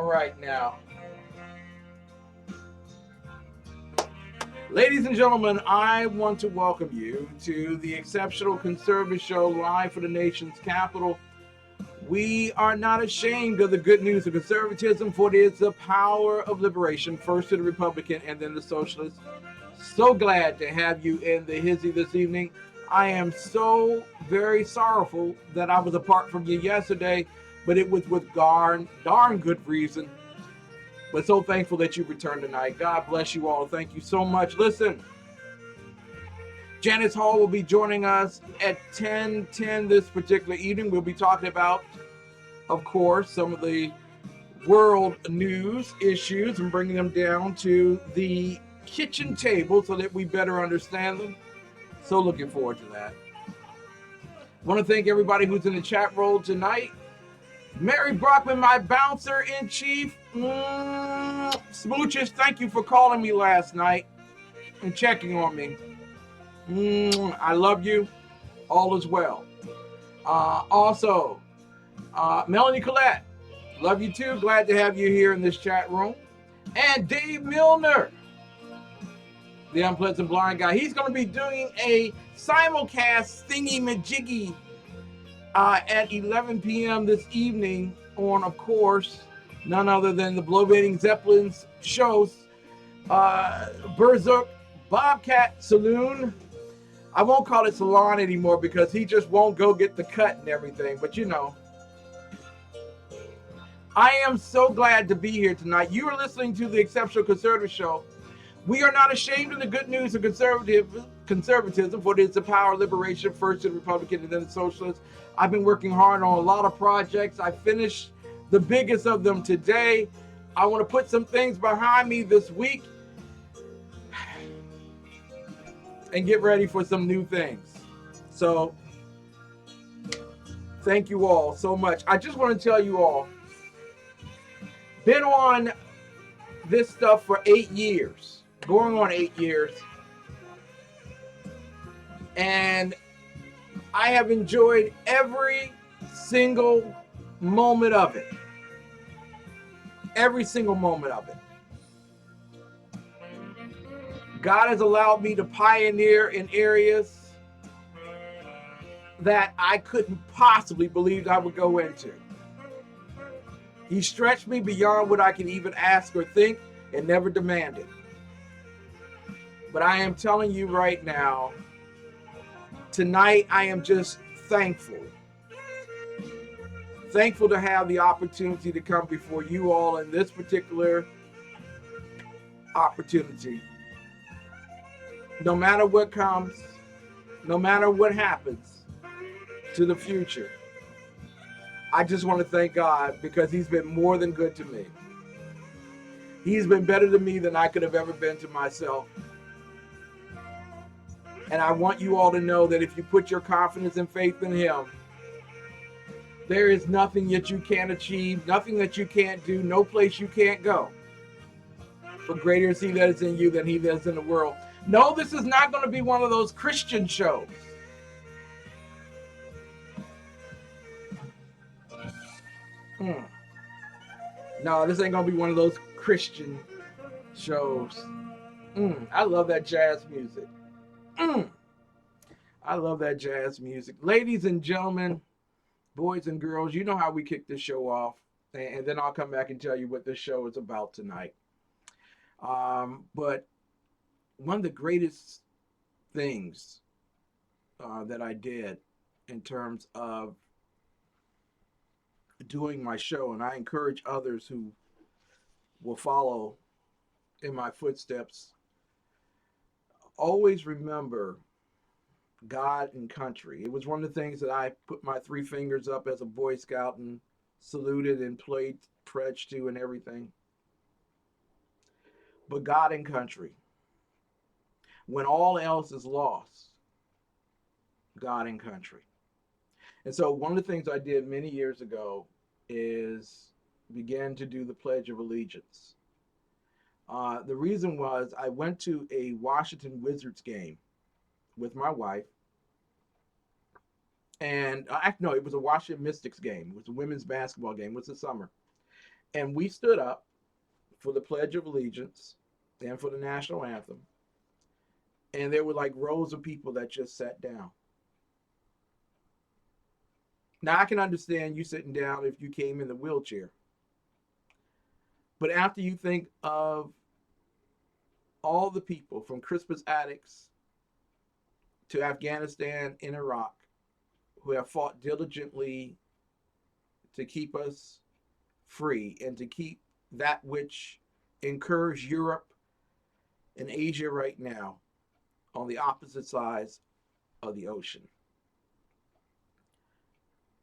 right now. Ladies and gentlemen, I want to welcome you to the Exceptional Conservative Show live for the nation's capital. We are not ashamed of the good news of conservatism, for it is the power of liberation, first to the Republican and then the Socialist. So glad to have you in the hizzy this evening. I am so very sorrowful that I was apart from you yesterday, but it was with darn good reason. But so thankful that you returned tonight. God bless you all. Thank you so much. Listen, Janis Hall will be joining us at 10:10 this particular evening. We'll be talking about, of course, some of the world news issues and bringing them down to the kitchen table so that we better understand them. So looking forward to that. Want to thank everybody who's in the chat roll tonight. Mary Brockman, my bouncer in chief. Smooches, thank you for calling me last night and checking on me. I love you. All is well. Also, Melanie Collette, love you too. Glad to have you here in this chat room. And Dave Milner, the unpleasant blind guy. He's going to be doing a simulcast thingy-majiggy at 11 p.m. this evening on, of course, none other than the Bloviating Zeppelin's shows, Berserk Bobcat Saloon. I won't call it salon anymore because he just won't go get the cut and everything, but you know. I am so glad to be here tonight. You are listening to the Exceptional Conservative Show. We are not ashamed of the good news of conservatism, for it is the power of liberation, first to the Republican and then the Socialist. I've been working hard on a lot of projects. I finished the biggest of them today. I want to put some things behind me this week and get ready for some new things. So, thank you all so much. I just want to tell you all, been on this stuff for 8 years, going on 8 years, and I have enjoyed every single moment of it. Every single moment of it. God has allowed me to pioneer in areas that I couldn't possibly believe I would go into. He stretched me beyond what I could even ask or think and never demanded. But I am telling you right now, tonight I am just thankful. Thankful to have the opportunity to come before you all in this particular opportunity. No matter what comes, no matter what happens to the future, I just want to thank God because he's been more than good to me. He's been better to me than I could have ever been to myself. And I want you all to know that if you put your confidence and faith in him, there is nothing that you can't achieve, nothing that you can't do, no place you can't go. For greater is he that is in you than he that is in the world. No, this is not going to be one of those Christian shows. No, this ain't going to be one of those Christian shows. I love that jazz music. I love that jazz music. Ladies and gentlemen, boys and girls, you know how we kick this show off. And then I'll come back and tell you what this show is about tonight. But one of the greatest things that I did in terms of doing my show, and I encourage others who will follow in my footsteps, always remember God and country. It was one of the things that I put my 3 fingers up as a Boy Scout and saluted and played pledge to and everything. But God and country. When all else is lost, God and country. And so one of the things I did many years ago is began to do the Pledge of Allegiance. The reason was I went to a Washington Wizards game with my wife. And no, it was a Washington Mystics game. It was a women's basketball game. It was the summer. And we stood up for the Pledge of Allegiance and for the national anthem. And there were like rows of people that just sat down. Now, I can understand you sitting down if you came in the wheelchair. But after you think of all the people from Crispus Attucks to Afghanistan and Iraq who have fought diligently to keep us free and to keep that which incurs Europe and Asia right now on the opposite sides of the ocean.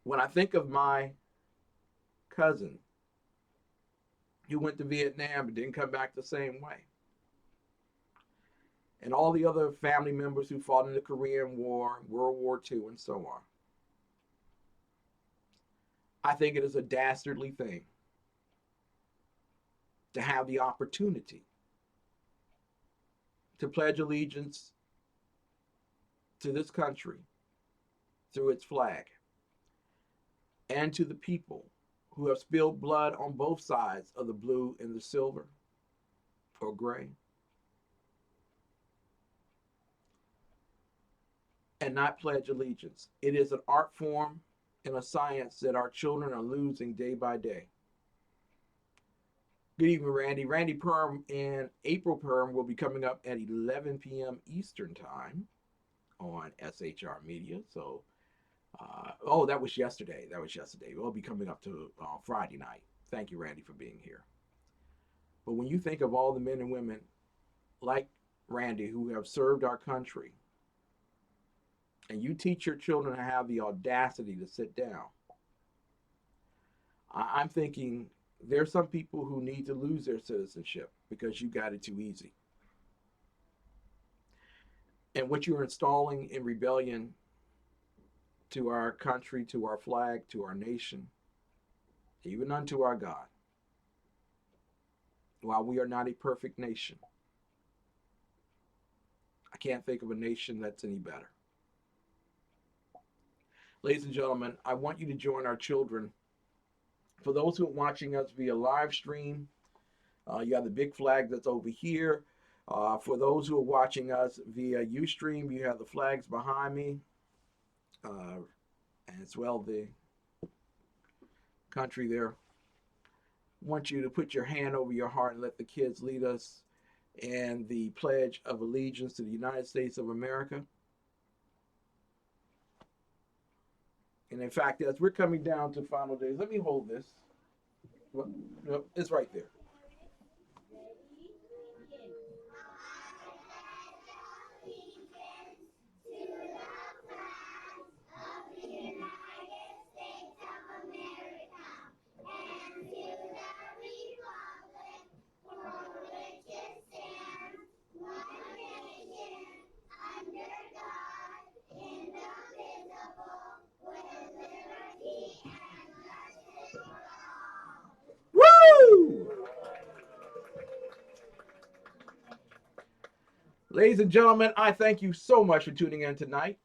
When I think of my cousin who went to Vietnam and didn't come back the same way, and all the other family members who fought in the Korean War, World War II, and so on, I think it is a dastardly thing to have the opportunity to pledge allegiance to this country through its flag and to the people who have spilled blood on both sides of the blue and the silver or gray, and not pledge allegiance. It is an art form and a science that our children are losing day by day. Good evening, Randy. Randy Perm and April Perm will be coming up at 11 p.m. Eastern Time on SHR Media. So, oh, that was yesterday. We'll be coming up to Friday night. Thank you, Randy, for being here. But when you think of all the men and women like Randy who have served our country, and you teach your children to have the audacity to sit down, I'm thinking there's some people who need to lose their citizenship because you got it too easy. And what you're installing in rebellion to our country, to our flag, to our nation, even unto our God, while we are not a perfect nation, I can't think of a nation that's any better. Ladies and gentlemen, I want you to join our children. For those who are watching us via live stream, you have the big flag that's over here. For those who are watching us via Ustream, you have the flags behind me, as well the country there. I want you to put your hand over your heart and let the kids lead us in the Pledge of Allegiance to the United States of America. And in fact, as we're coming down to final days, let me hold this. It's right there. Woo! Ladies and gentlemen, I thank you so much for tuning in tonight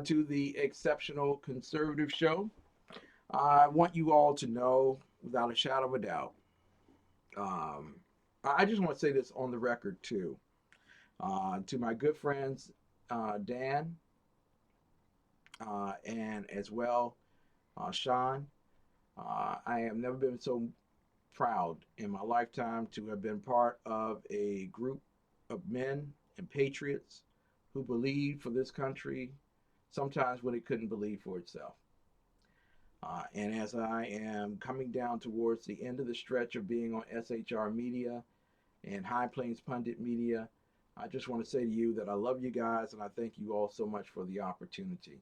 to the Exceptional Conservative Show. I want you all to know, without a shadow of a doubt, I just want to say this on the record too. To my good friends, Dan, and as well, Sean, I have never been so proud in my lifetime to have been part of a group of men and patriots who believed for this country sometimes when it couldn't believe for itself. And as I am coming down towards the end of the stretch of being on SHR Media and High Plains Pundit Media, I just want to say to you that I love you guys and I thank you all so much for the opportunity.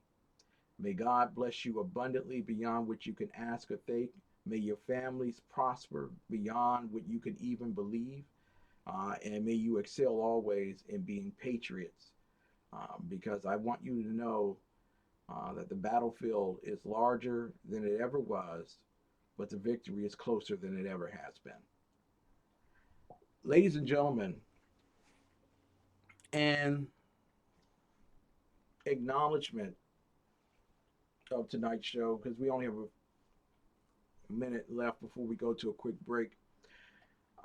May God bless you abundantly beyond what you can ask or think. May your families prosper beyond what you can even believe. And may you excel always in being patriots. Because I want you to know that the battlefield is larger than it ever was, but the victory is closer than it ever has been. Ladies and gentlemen, in acknowledgement of tonight's show, because we only have minute left before we go to a quick break.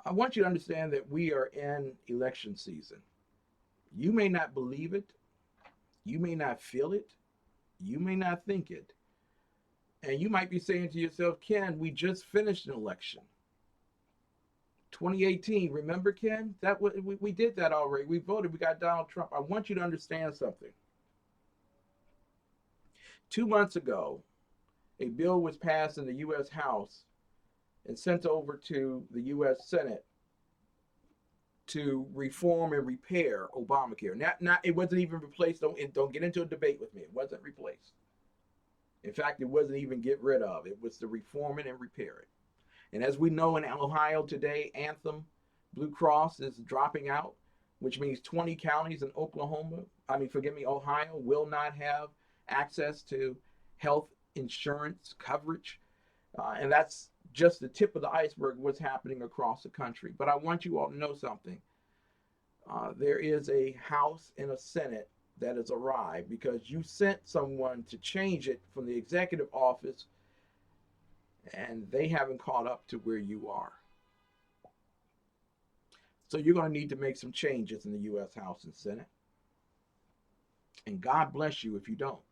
I want you to understand that we are in election season. You may not believe it, you may not feel it, you may not think it, and you might be saying to yourself, Ken, we just finished an election. 2018, remember, Ken? We did that already. We voted, we got Donald Trump. I want you to understand something. 2 months ago, a bill was passed in the U.S. House and sent over to the U.S. Senate to reform and repair Obamacare. It wasn't even replaced. Don't get into a debate with me. It wasn't replaced. In fact, it wasn't even get rid of. It was to reform it and repair it. And as we know in Ohio today, Anthem Blue Cross is dropping out, which means 20 counties in Ohio will not have access to health insurance coverage. And that's just the tip of the iceberg of what's happening across the country. But I want you all to know something. There is a House and a Senate that has arrived because you sent someone to change it from the executive office, and they haven't caught up to where you are. So you're going to need to make some changes in the U.S. House and Senate. And God bless you if you don't.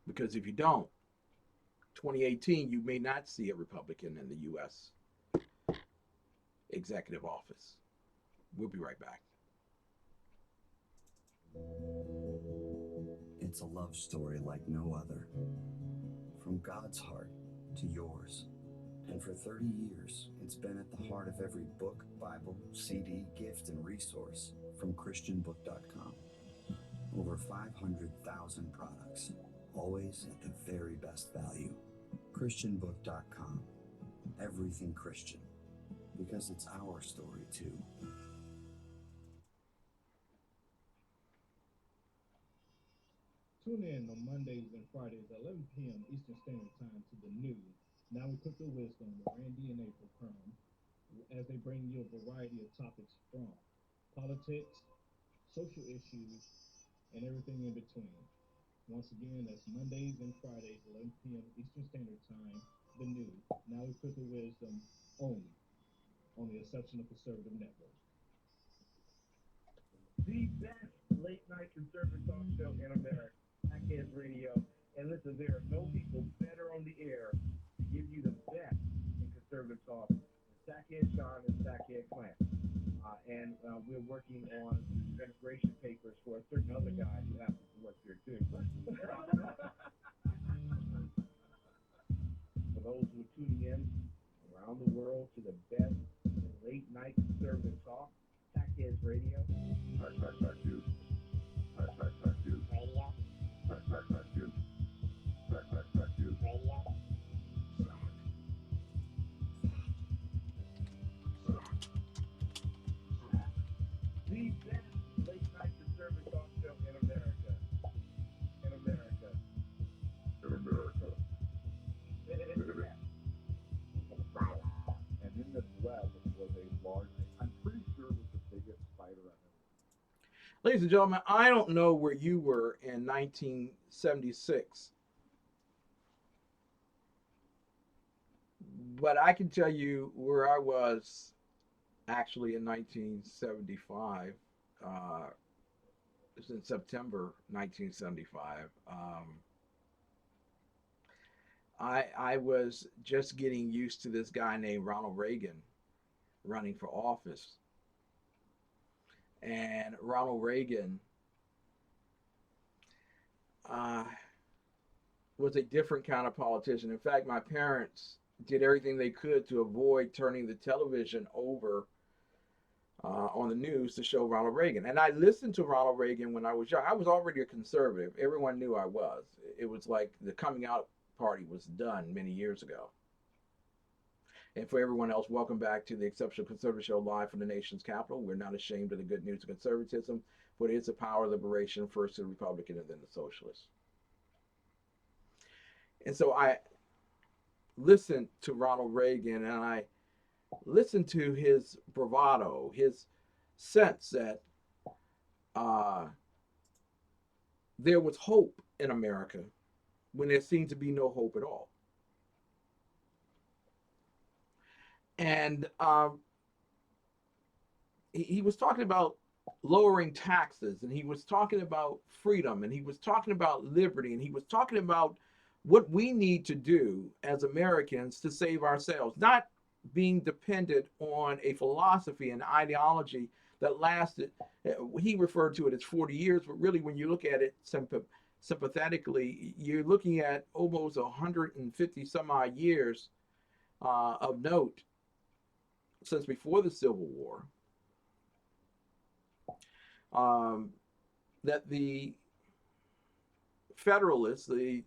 Because if you don't, 2018, you may not see a Republican in the U.S. executive office. We'll be right back. It's a love story like no other. From God's heart to yours. And for 30 years, it's been at the heart of every book, Bible, CD, gift, and resource from ChristianBook.com. Over 500,000 products, always at the very best value. ChristianBook.com. Everything Christian, because it's our story too. Tune in on Mondays and Fridays at 11 p.m. Eastern Standard Time to the new Now We Cook the Wisdom with Randy and April Kern, as they bring you a variety of topics from politics, social issues, and everything in between. Once again, that's Mondays and Fridays, 11 p.m. Eastern Standard Time, the new Now We Cook the Wisdom only on the Exceptional Conservative Network. The best late night conservative talk show in America, TECS Radio. And listen, there are no people better on the air to give you the best in conservative talk than TECS John and TECS Clanton. And we're working on integration papers for a certain other guy who happens to work here too. For those who are tuning in around the world to the best late night conservative talk, TECS Radio. The best late night conservative talk show in America. In America. In America. And in the web was a large, I'm pretty sure it was the biggest spider I've ever seen. Ladies and gentlemen, I don't know where you were in 1976, but I can tell you where I was actually in 1975. It was in September 1975. I was just getting used to this guy named Ronald Reagan running for office. And Ronald Reagan was a different kind of politician. In fact, my parents did everything they could to avoid turning the television over on the news to show Ronald Reagan. And I listened to Ronald Reagan when I was young. I was already a conservative. Everyone knew I was. It was like the coming out party was done many years ago. And for everyone else, welcome back to the Exceptional Conservative Show, live from the nation's capital. We're not ashamed of the good news of conservatism, for it is the power of liberation, first to the Republican and then the socialist. And so I listened to Ronald Reagan, and I listened to his bravado, his sense that there was hope in America when there seemed to be no hope at all. And he was talking about lowering taxes, and he was talking about freedom, and he was talking about liberty, and he was talking about what we need to do as Americans to save ourselves, not being dependent on a philosophy and ideology that lasted. He referred to it as 40 years, but really, when you look at it sympathetically, you're looking at almost 150 some odd years of note since before the Civil War. That the Federalists, the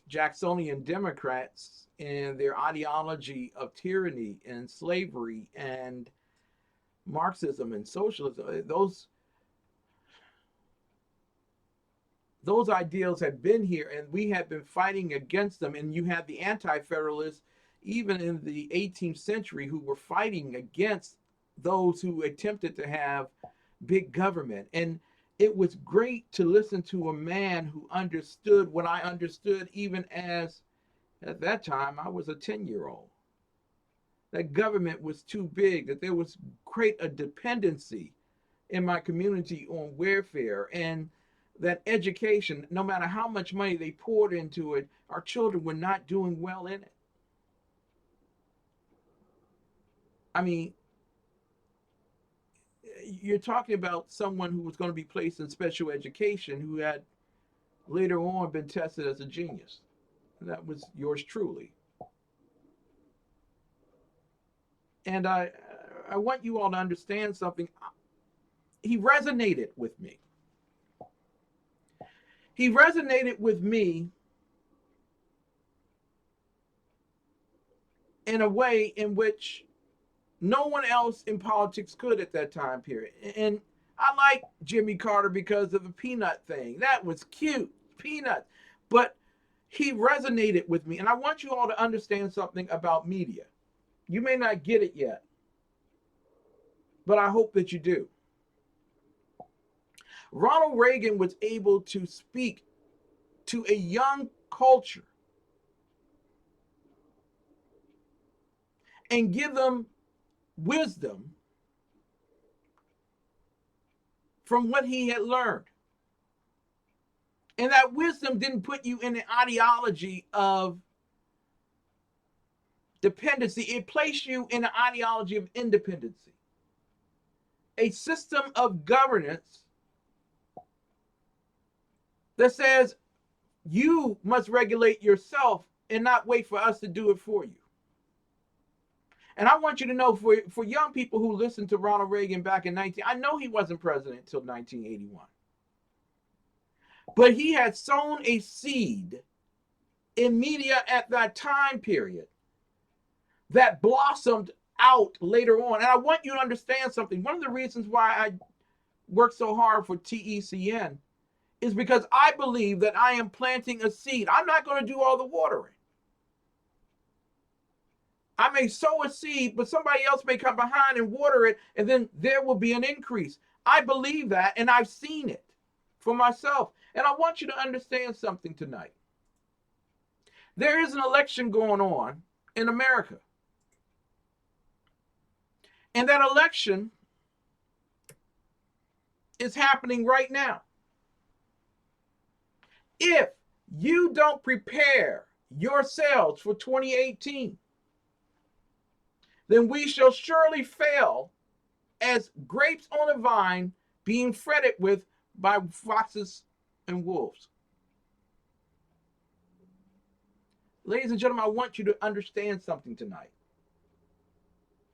Jacksonian Democrats, and their ideology of tyranny and slavery and Marxism and socialism, those ideals had been here, and we had been fighting against them. And you had the anti-federalists, even in the 18th century, who were fighting against those who attempted to have big government. And it was great to listen to a man who understood what I understood, even as at that time I was a 10-year-old. That government was too big, that there was great a dependency in my community on welfare, and that education, no matter how much money they poured into it, our children were not doing well in it. I mean, you're talking about someone who was going to be placed in special education who had later on been tested as a genius. And that was yours truly. And I want you all to understand something. He resonated with me. He resonated with me in a way in which no one else in politics could at that time period. And I like Jimmy Carter because of the peanut thing. That was cute, peanuts. But he resonated with me. And I want you all to understand something about media. You may not get it yet, but I hope that you do. Ronald Reagan was able to speak to a young culture and give them wisdom from what he had learned. And that wisdom didn't put you in an ideology of dependency. It placed you in an ideology of independency. A system of governance that says you must regulate yourself and not wait for us to do it for you. And I want you to know, for young people who listened to Ronald Reagan back in I know he wasn't president until 1981. But he had sown a seed in media at that time period that blossomed out later on. And I want you to understand something. One of the reasons why I work so hard for TECN is because I believe that I am planting a seed. I'm not going to do all the watering. I may sow a seed, but somebody else may come behind and water it, and then there will be an increase. I believe that, and I've seen it for myself. And I want you to understand something tonight. There is an election going on in America. And that election is happening right now. If you don't prepare yourselves for 2018, then we shall surely fail as grapes on a vine being fretted with by foxes and wolves. Ladies and gentlemen, I want you to understand something tonight.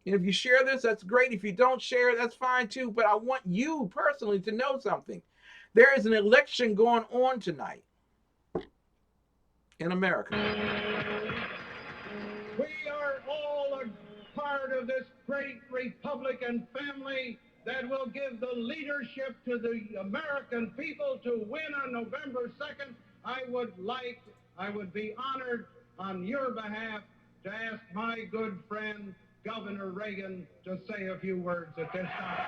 And if you share this, that's great. If you don't share, that's fine too. But I want you personally to know something. There is an election going on tonight in America. We are all a part of this great Republican family that will give the leadership to the American people to win on November 2nd. I would be honored on your behalf to ask my good friend, Governor Reagan, to say a few words at this time.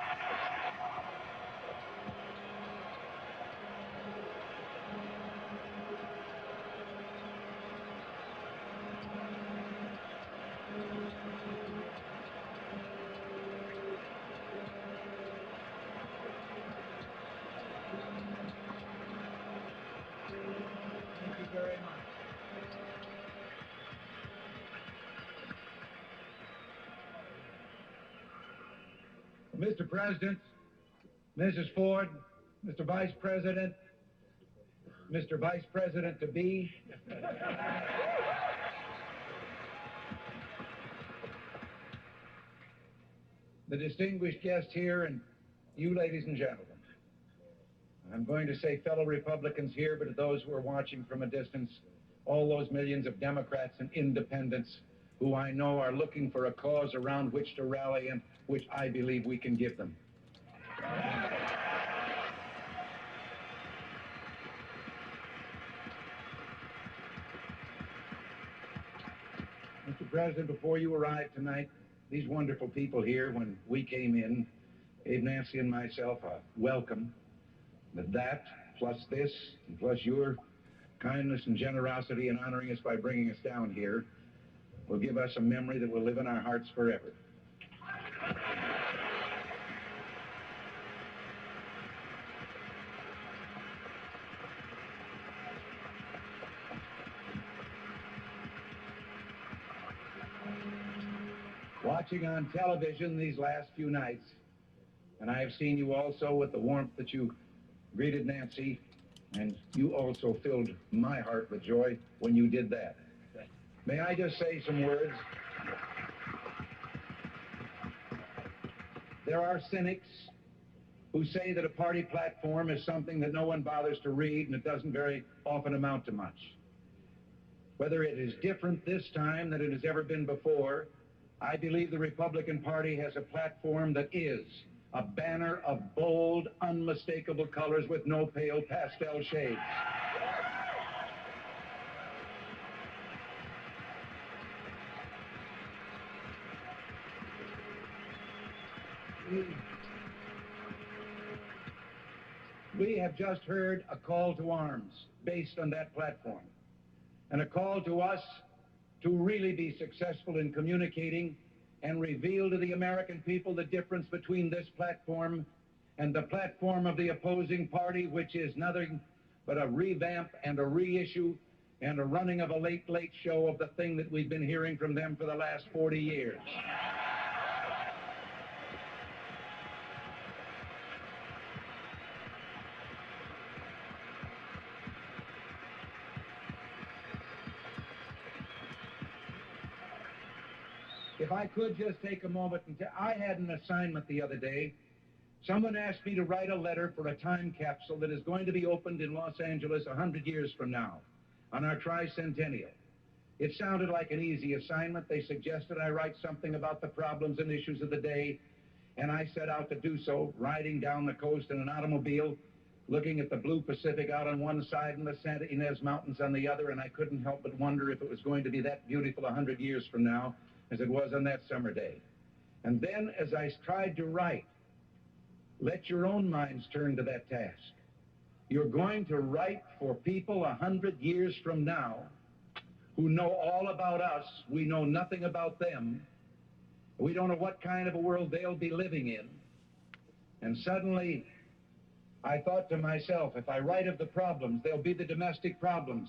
Mr. President, Mrs. Ford, Mr. Vice President, Mr. Vice President-to-be, the distinguished guest here, and you, ladies and gentlemen. I'm going to say fellow Republicans here, but to those who are watching from a distance, all those millions of Democrats and independents who I know are looking for a cause around which to rally and which I believe we can give them. Mr. President, before you arrived tonight, these wonderful people here, when we came in, gave Nancy and myself a welcome. That, plus this, and plus your kindness and generosity in honoring us by bringing us down here, will give us a memory that will live in our hearts forever. Watching on television these last few nights, and I have seen you also with the warmth that you greeted Nancy, and you also filled my heart with joy when you did that. May I just say some words? There are cynics who say that a party platform is something that no one bothers to read and it doesn't very often amount to much. Whether it is different this time than it has ever been before, I believe the Republican Party has a platform that is a banner of bold, unmistakable colors with no pale pastel shades. We have just heard a call to arms based on that platform, and a call to us to really be successful in communicating and reveal to the American people the difference between this platform and the platform of the opposing party, which is nothing but a revamp and a reissue and a running of a late show of the thing that we've been hearing from them for the last 40 years. If I could just take a moment and I had an assignment the other day. Someone asked me to write a letter for a time capsule that is going to be opened in Los Angeles 100 years from now on our tricentennial. It sounded like an easy assignment. They suggested I write something about the problems and issues of the day, and I set out to do so, riding down the coast in an automobile, looking at the blue Pacific out on one side and the Santa Ynez Mountains on the other, and I couldn't help but wonder if it was going to be that beautiful 100 years from now as it was on that summer day. And then as I tried to write, let your own minds turn to that task. You're going to write for people 100 years from now who know all about us. We know nothing about them. We don't know what kind of a world they'll be living in. And suddenly, I thought to myself, if I write of the problems, they'll be the domestic problems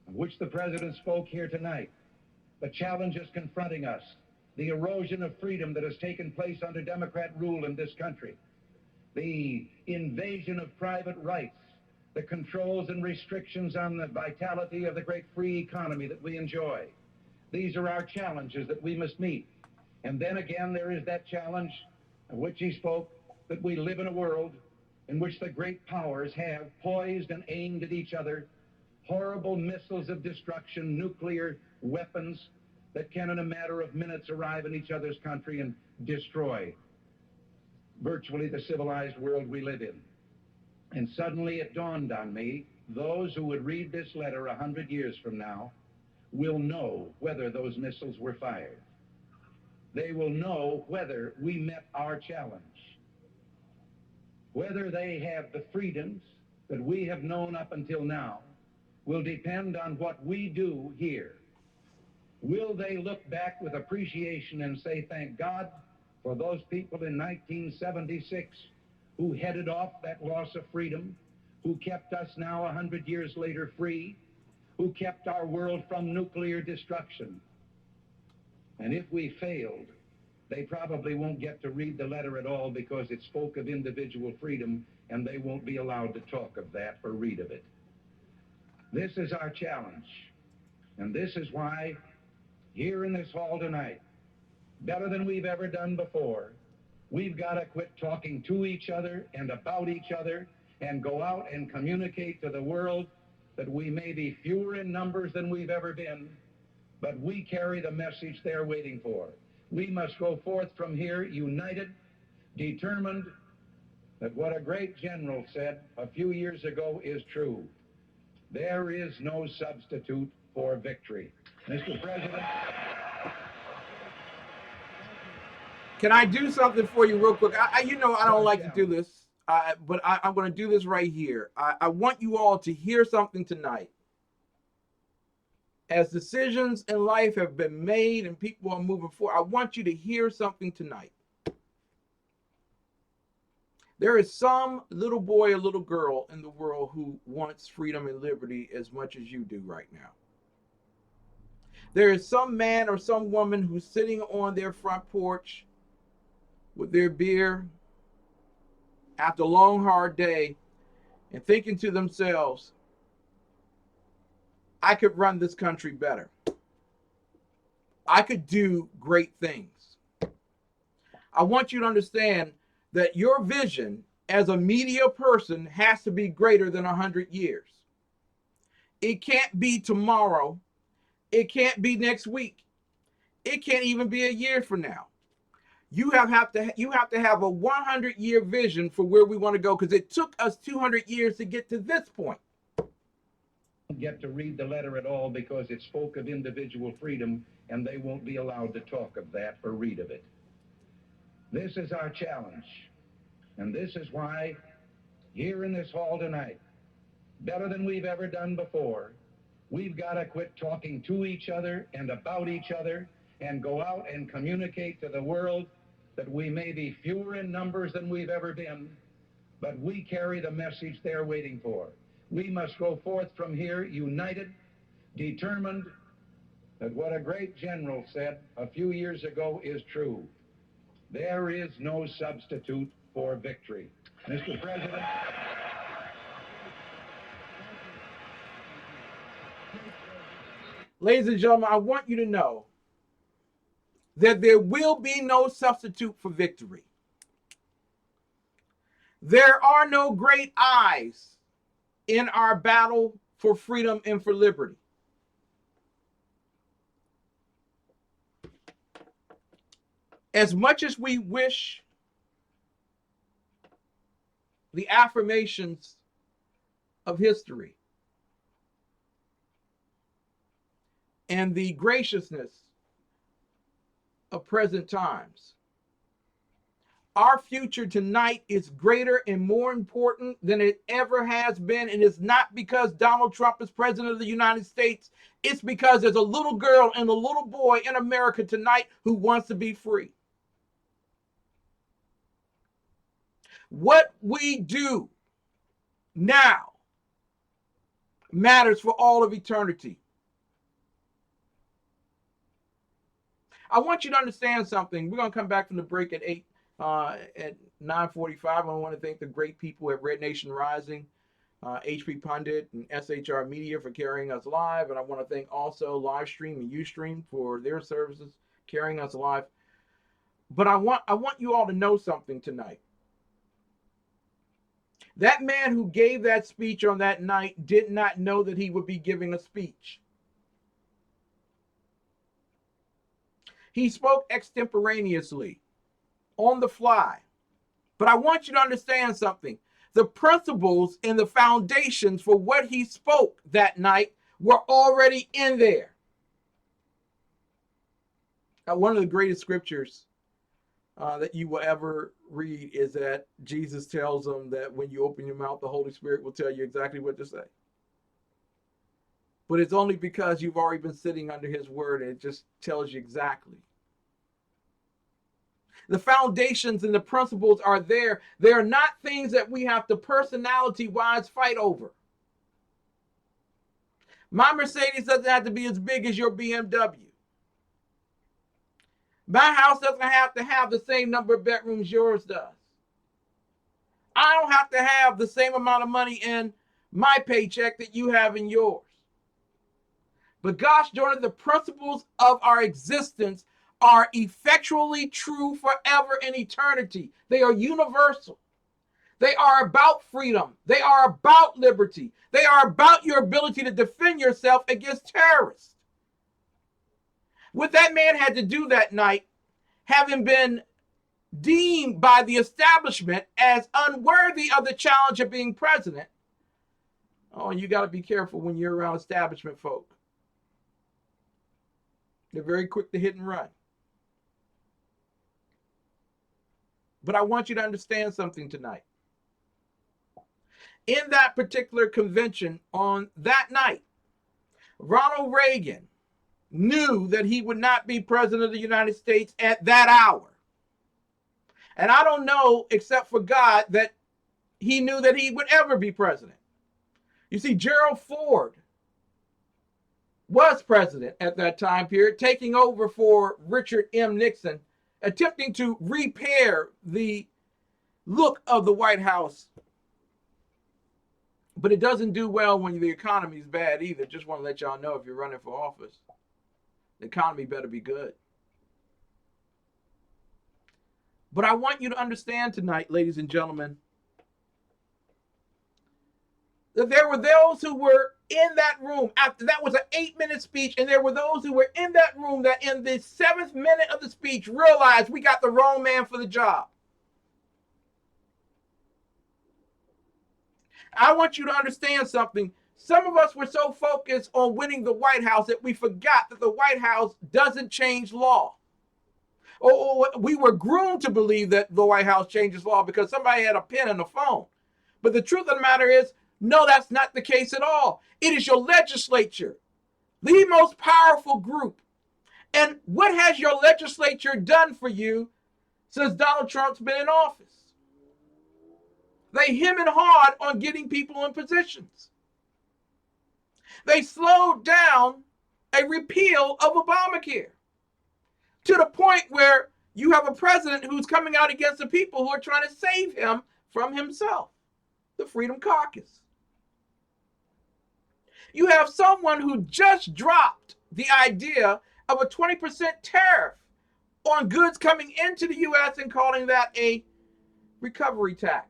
of which the President spoke here tonight. The challenges confronting us, the erosion of freedom that has taken place under Democrat rule in this country, the invasion of private rights, the controls and restrictions on the vitality of the great free economy that we enjoy. These are our challenges that we must meet. And then again, there is that challenge of which he spoke, that we live in a world in which the great powers have poised and aimed at each other horrible missiles of destruction, nuclear weapons that can in a matter of minutes arrive in each other's country and destroy virtually the civilized world we live in. And suddenly it dawned on me, those who would read this letter 100 years from now will know whether those missiles were fired. They will know whether we met our challenge, whether they have the freedoms that we have known up until now will depend on what we do here. Will they look back with appreciation and say, thank God for those people in 1976 who headed off that loss of freedom, who kept us now 100 years later free, who kept our world from nuclear destruction? And if we failed, They probably won't get to read the letter at all because it spoke of individual freedom, and they won't be allowed to talk of that or read of it. This is our challenge, and this is why here in this hall tonight, better than we've ever done before, we've got to quit talking to each other and about each other and go out and communicate to the world that we may be fewer in numbers than we've ever been, but we carry the message they're waiting for. We must go forth from here united, determined that what a great general said a few years ago is true. There is no substitute for victory. Mr. President. Can I do something for you real quick? You know I don't like to do this, but I'm going to do this right here. I want you all to hear something tonight. As decisions in life have been made and people are moving forward, I want you to hear something tonight. There is some little boy or little girl in the world who wants freedom and liberty as much as you do right now. There is some man or some woman who's sitting on their front porch with their beer after a long, hard day and thinking to themselves, I could run this country better. I could do great things. I want you to understand that your vision as a media person has to be greater than 100 years. It can't be tomorrow. It can't be next week. It can't even be a year from now. You have to have a 100-year vision for where we want to go, because it took us 200 years to get to this point. Get to read the letter at all because it spoke of individual freedom, and they won't be allowed to talk of that or read of it. This is our challenge, and this is why here in this hall tonight, better than we've ever done before, we've got to quit talking to each other and about each other and go out and communicate to the world that we may be fewer in numbers than we've ever been, but we carry the message they're waiting for. We must go forth from here united, determined that what a great general said a few years ago is true. There is no substitute for victory. Mr. President. Ladies and gentlemen, I want you to know that there will be no substitute for victory. There are no great eyes in our battle for freedom and for liberty. As much as we wish the affirmations of history and the graciousness of present times, our future tonight is greater and more important than it ever has been. And it's not because Donald Trump is president of the United States. It's because there's a little girl and a little boy in America tonight who wants to be free. What we do now matters for all of eternity. I want you to understand something. We're going to come back from the break at 9:45. I want to thank the great people at Red Nation Rising, HP Pundit, and SHR Media for carrying us live. And I want to thank also Livestream and Ustream for their services carrying us live. But I want you all to know something tonight. That man who gave that speech on that night did not know that he would be giving a speech. He spoke extemporaneously, on the fly. But I want you to understand something. The principles and the foundations for what he spoke that night were already in there. Now, one of the greatest scriptures that you will ever read is that Jesus tells them that when you open your mouth, the Holy Spirit will tell you exactly what to say. But it's only because you've already been sitting under his word, and it just tells you exactly. The foundations and the principles are there. They are not things that we have to personality-wise fight over. My Mercedes doesn't have to be as big as your BMW. My house doesn't have to have the same number of bedrooms yours does. I don't have to have the same amount of money in my paycheck that you have in yours. But gosh darn it, the principles of our existence are effectually true forever in eternity. They are universal. They are about freedom. They are about liberty. They are about your ability to defend yourself against terrorists. What that man had to do that night, having been deemed by the establishment as unworthy of the challenge of being president. Oh, you got to be careful when you're around establishment folk. They're very quick to hit and run. But I want you to understand something tonight. In that particular convention on that night, Ronald Reagan knew that he would not be president of the United States at that hour. And I don't know, except for God, that he knew that he would ever be president. You see, Gerald Ford was president at that time period, taking over for Richard M. Nixon, attempting to repair the look of the White House. But it doesn't do well when the economy is bad either. Just want to let y'all know, if you're running for office, the economy better be good. But I want you to understand tonight, ladies and gentlemen, that there were those who were in that room after that was an 8-minute speech, and there were those who were in that room that in the 7th minute of the speech realized we got the wrong man for the job. I want you to understand something. Some of us were so focused on winning the White House that we forgot that the White House doesn't change law. Or we were groomed to believe that the White House changes law because somebody had a pen and a phone. But the truth of the matter is, no, that's not the case at all. It is your legislature, the most powerful group. And what has your legislature done for you since Donald Trump's been in office? They hem and hawed on getting people in positions. They slowed down a repeal of Obamacare to the point where you have a president who's coming out against the people who are trying to save him from himself, the Freedom Caucus. You have someone who just dropped the idea of a 20% tariff on goods coming into the U.S. and calling that a recovery tax.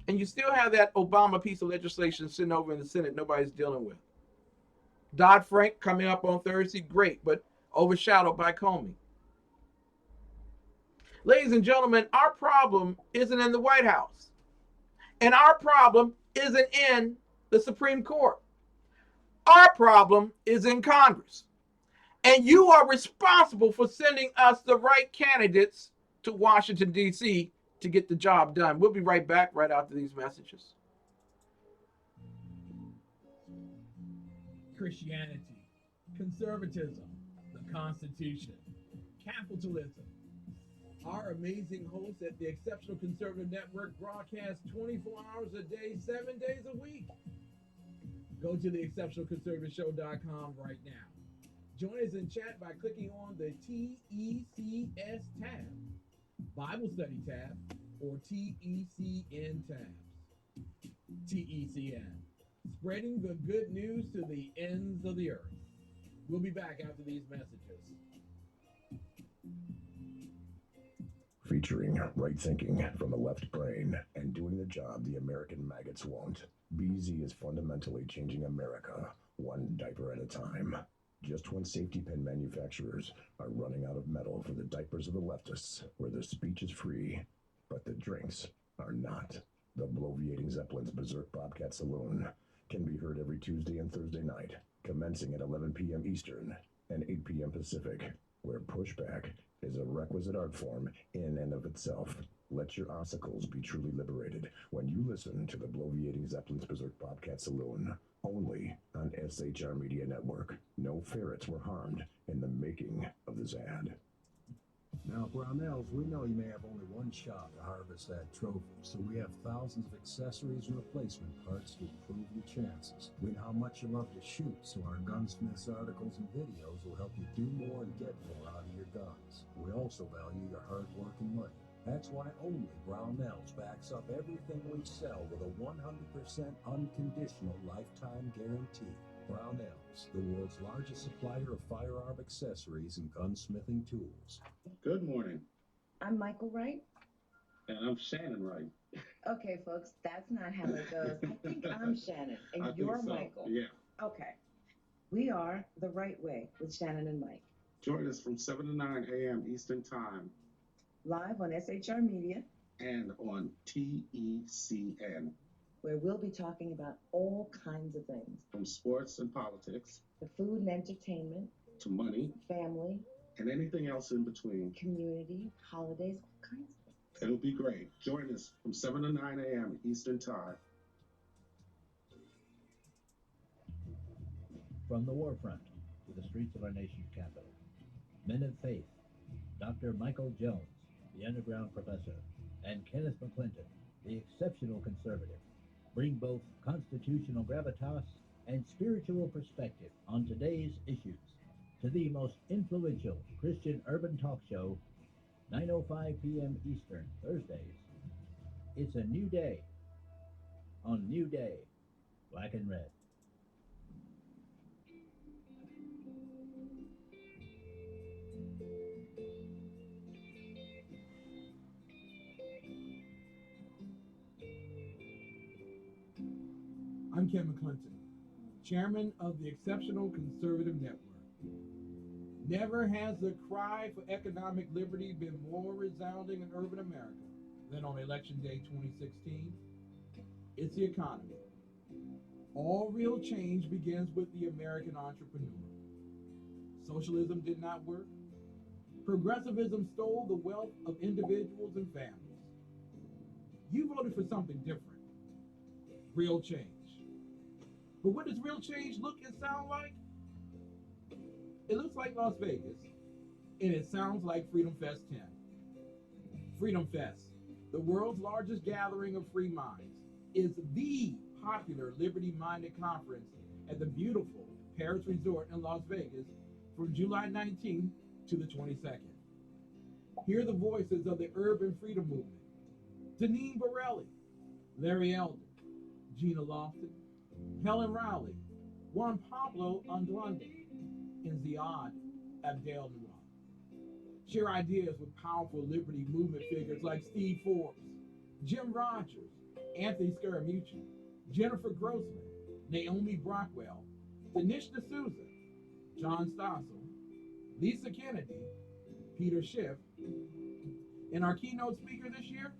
And you still have that Obama piece of legislation sitting over in the Senate nobody's dealing with. Dodd-Frank coming up on Thursday, great, but overshadowed by Comey. Ladies and gentlemen, our problem isn't in the White House. And our problem isn't in the Supreme Court. Our problem is in Congress. And you are responsible for sending us the right candidates to Washington, D.C. to get the job done. We'll be right back right after these messages. Christianity, conservatism, the Constitution, capitalism. Our amazing hosts at the Exceptional Conservative Network broadcast 24 hours a day, 7 days a week. Go to theexceptionalconservativeshow.com right now. Join us in chat by clicking on the TECS tab, Bible Study tab, or TECN tabs. TECN, spreading the good news to the ends of the earth. We'll be back after these messages. Featuring right thinking from the left brain and doing the job the American maggots won't. BZ is fundamentally changing America, one diaper at a time. Just when safety pin manufacturers are running out of metal for the diapers of the leftists, where their speech is free, but the drinks are not. The Bloviating Zeppelin's Berserk Bobcat Saloon can be heard every Tuesday and Thursday night, commencing at 11 p.m. Eastern and 8 p.m. Pacific, where pushback is a requisite art form in and of itself. Let your ossicles be truly liberated when you listen to the Bloviating Zeppelin's Berserk Bobcat Saloon, only on SHR Media Network. No ferrets were harmed in the making of this ad. Now, Brownells, we know you may have only one shot to harvest that trophy, so we have thousands of accessories and replacement parts to improve your chances. We know how much you love to shoot, so our gunsmiths articles and videos will help you do more and get more out of your guns. We also value your hard work and money. That's why only Brownells backs up everything we sell with a 100% unconditional lifetime guarantee. Brownells, the world's largest supplier of firearm accessories and gunsmithing tools. Good morning. I'm Michael Wright. And I'm Shannon Wright. Okay, folks, that's not how it goes. I think I'm Shannon, and I you're think so. Michael. Yeah. Okay. We are The Right Way with Shannon and Mike. Join us from 7 to 9 a.m. Eastern Time. Live on SHR Media. And on TECN. Where we'll be talking about all kinds of things. From sports and politics. To food and entertainment. To money. Family. And anything else in between. Community, holidays, all kinds of things. It'll be great. Join us from 7 to 9 a.m. Eastern Time. From the war front to the streets of our nation's capital, men of faith, Dr. Michael Jones, the underground professor, and Kenneth McClinton, the exceptional conservative, bring both constitutional gravitas and spiritual perspective on today's issues to the most influential Christian urban talk show, 9:05 p.m. Eastern, Thursdays. It's a new day on New Day, Black and Red. I'm Ken McClinton, chairman of the Exceptional Conservative Network. Never has the cry for economic liberty been more resounding in urban America than on Election Day 2016. It's the economy. All real change begins with the American entrepreneur. Socialism did not work. Progressivism stole the wealth of individuals and families. You voted for something different. Real change. But what does real change look and sound like? It looks like Las Vegas, and it sounds like Freedom Fest 10. Freedom Fest, the world's largest gathering of free minds, is the popular liberty-minded conference at the beautiful Paris Resort in Las Vegas from July 19th to the 22nd. Hear the voices of the urban freedom movement: Deneen Borelli, Larry Elder, Gina Lofton, Helen Rowley, Juan Pablo Andrande, and Ziad Abdel Noor. Share ideas with powerful liberty movement figures like Steve Forbes, Jim Rogers, Anthony Scaramucci, Jennifer Grossman, Naomi Brockwell, Dinesh D'Souza, John Stossel, Lisa Kennedy, Peter Schiff, and our keynote speaker this year,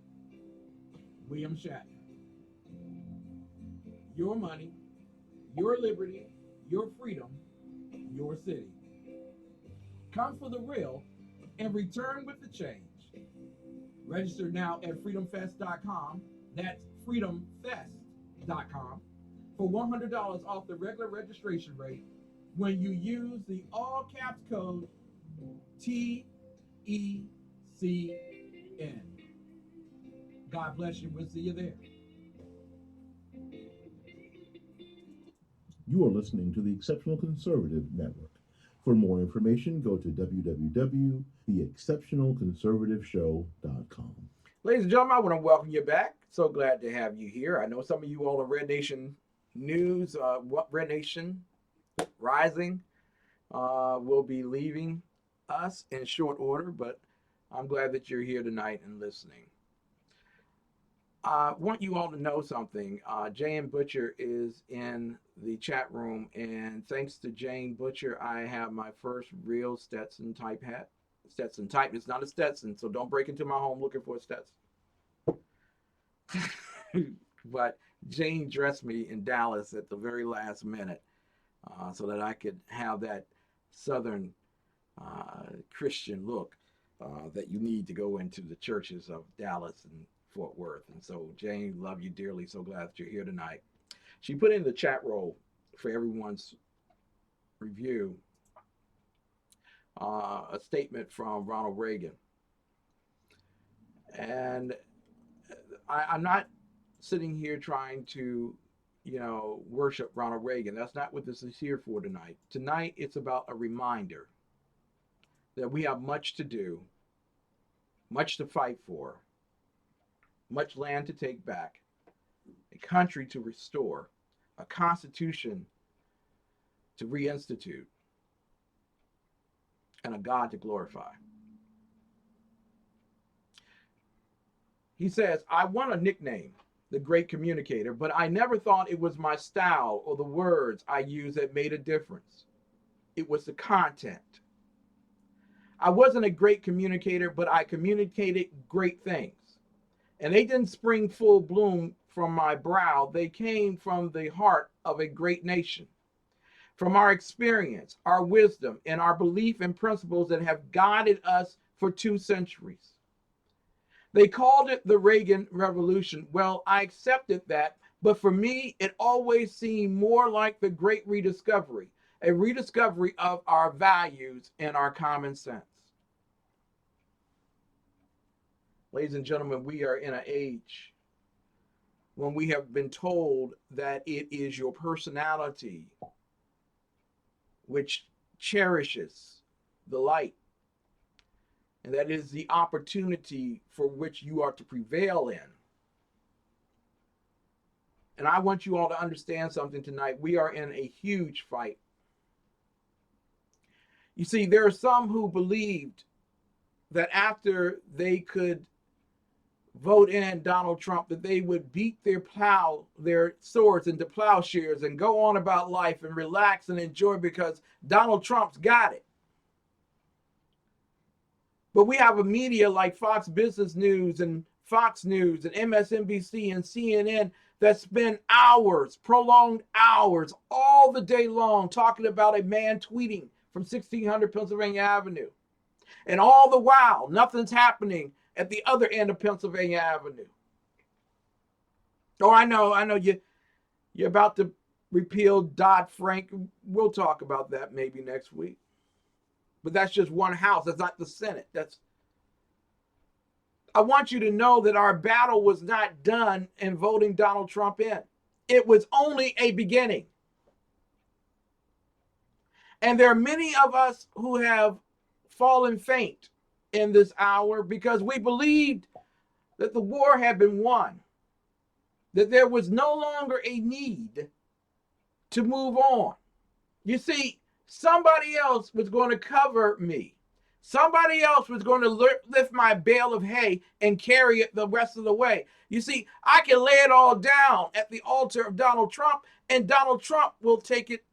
William Shatner. Your money, your liberty, your freedom, your city. Come for the real and return with the change. Register now at freedomfest.com. That's freedomfest.com for $100 off the regular registration rate when you use the all caps code TECN. God bless you. We'll see you there. You are listening to the Exceptional Conservative Network. For more information, go to www.theexceptionalconservativeshow.com. Ladies and gentlemen, I want to welcome you back. So glad to have you here. I know some of you all on Red Nation News, Red Nation Rising, will be leaving us in short order, but I'm glad that you're here tonight and listening. I want you all to know something. Jane Butcher is in the chat room, and thanks to Jane Butcher, I have my first real Stetson type hat. Stetson type. It's not a Stetson, so don't break into my home looking for a Stetson. But Jane dressed me in Dallas at the very last minute so that I could have that Southern Christian look that you need to go into the churches of Dallas and Fort Worth. And so, Jane, love you dearly. So glad that you're here tonight. She put in the chat roll for everyone's review a statement from Ronald Reagan. And I'm not sitting here trying to, worship Ronald Reagan. That's not what this is here for tonight. Tonight, it's about a reminder that we have much to do, much to fight for, much land to take back, a country to restore, a constitution to reinstitute, and a God to glorify. He says, I want a nickname, the great communicator, but I never thought it was my style or the words I use that made a difference. It was the content. I wasn't a great communicator, but I communicated great things. And they didn't spring full bloom from my brow. They came from the heart of a great nation, from our experience, our wisdom, and our belief in principles that have guided us for 2 centuries. They called it the Reagan Revolution. Well, I accepted that, but for me, it always seemed more like the Great Rediscovery, a rediscovery of our values and our common sense. Ladies and gentlemen, we are in an age when we have been told that it is your personality which cherishes the light, and that is the opportunity for which you are to prevail in. And I want you all to understand something tonight. We are in a huge fight. You see, there are some who believed that after they could vote in Donald Trump, that they would beat their swords into plowshares and go on about life and relax and enjoy because Donald Trump's got it. But we have a media like Fox Business News and Fox News and MSNBC and CNN that spend hours, prolonged hours, all the day long talking about a man tweeting from 1600 Pennsylvania Avenue. And all the while, nothing's happening at the other end of Pennsylvania Avenue. Oh, I know you're about to repeal Dodd-Frank. We'll talk about that maybe next week. But that's just one house. That's not the Senate. I want you to know that our battle was not done in voting Donald Trump in. It was only a beginning. And there are many of us who have fallen faint in this hour because we believed that the war had been won, that there was no longer a need to move on. You see, somebody else was going to cover me. Somebody else was going to lift my bale of hay and carry it the rest of the way. You see, I can lay it all down at the altar of Donald Trump, and Donald Trump will take it.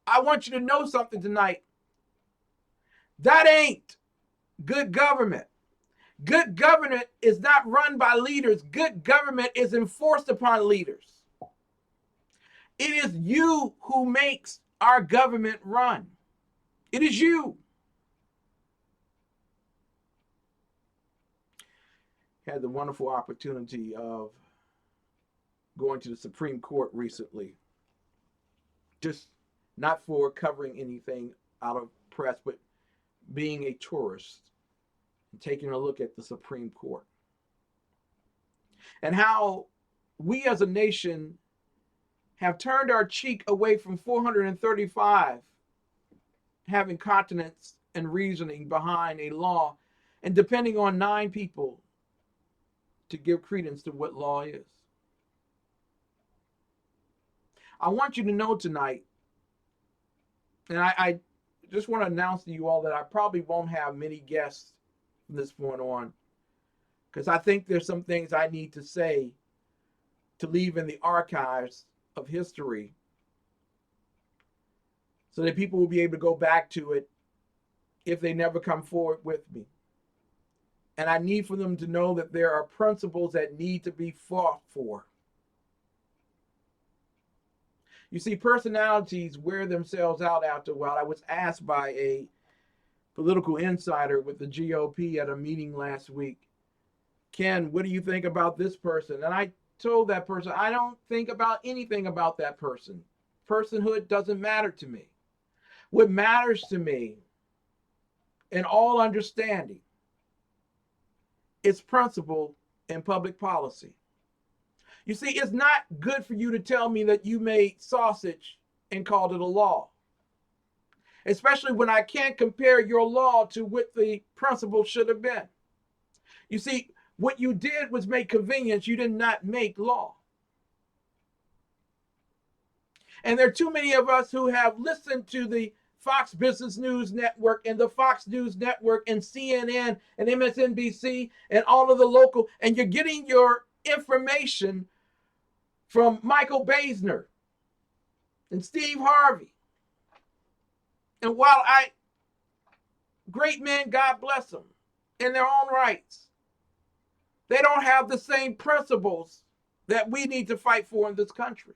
I want you to know something tonight. That ain't good government. Good government is not run by leaders. Good government is enforced upon leaders. It is you who makes our government run. It is you. Had the wonderful opportunity of going to the Supreme Court recently. Just not for covering anything out of press, but being a tourist and taking a look at the Supreme Court. And how we as a nation have turned our cheek away from 435 having continence and reasoning behind a law and depending on 9 people to give credence to what law is. I want you to know tonight, and I just want to announce to you all that I probably won't have many guests from this point on, because I think there's some things I need to say to leave in the archives of history so that people will be able to go back to it if they never come forward with me. And I need for them to know that there are principles that need to be fought for. You see, personalities wear themselves out after a while. I was asked by a political insider with the GOP at a meeting last week, Ken, what do you think about this person? And I told that person, I don't think about anything about that person. Personhood doesn't matter to me. What matters to me, in all understanding, its principle in public policy. You see, it's not good for you to tell me that you made sausage and called it a law, especially when I can't compare your law to what the principle should have been. You see, what you did was make convenience. You did not make law. And there are too many of us who have listened to the Fox Business News Network and the Fox News Network and CNN and MSNBC and all of the local, and you're getting your information from Michael Basner and Steve Harvey. And while great men, God bless them, in their own rights, they don't have the same principles that we need to fight for in this country.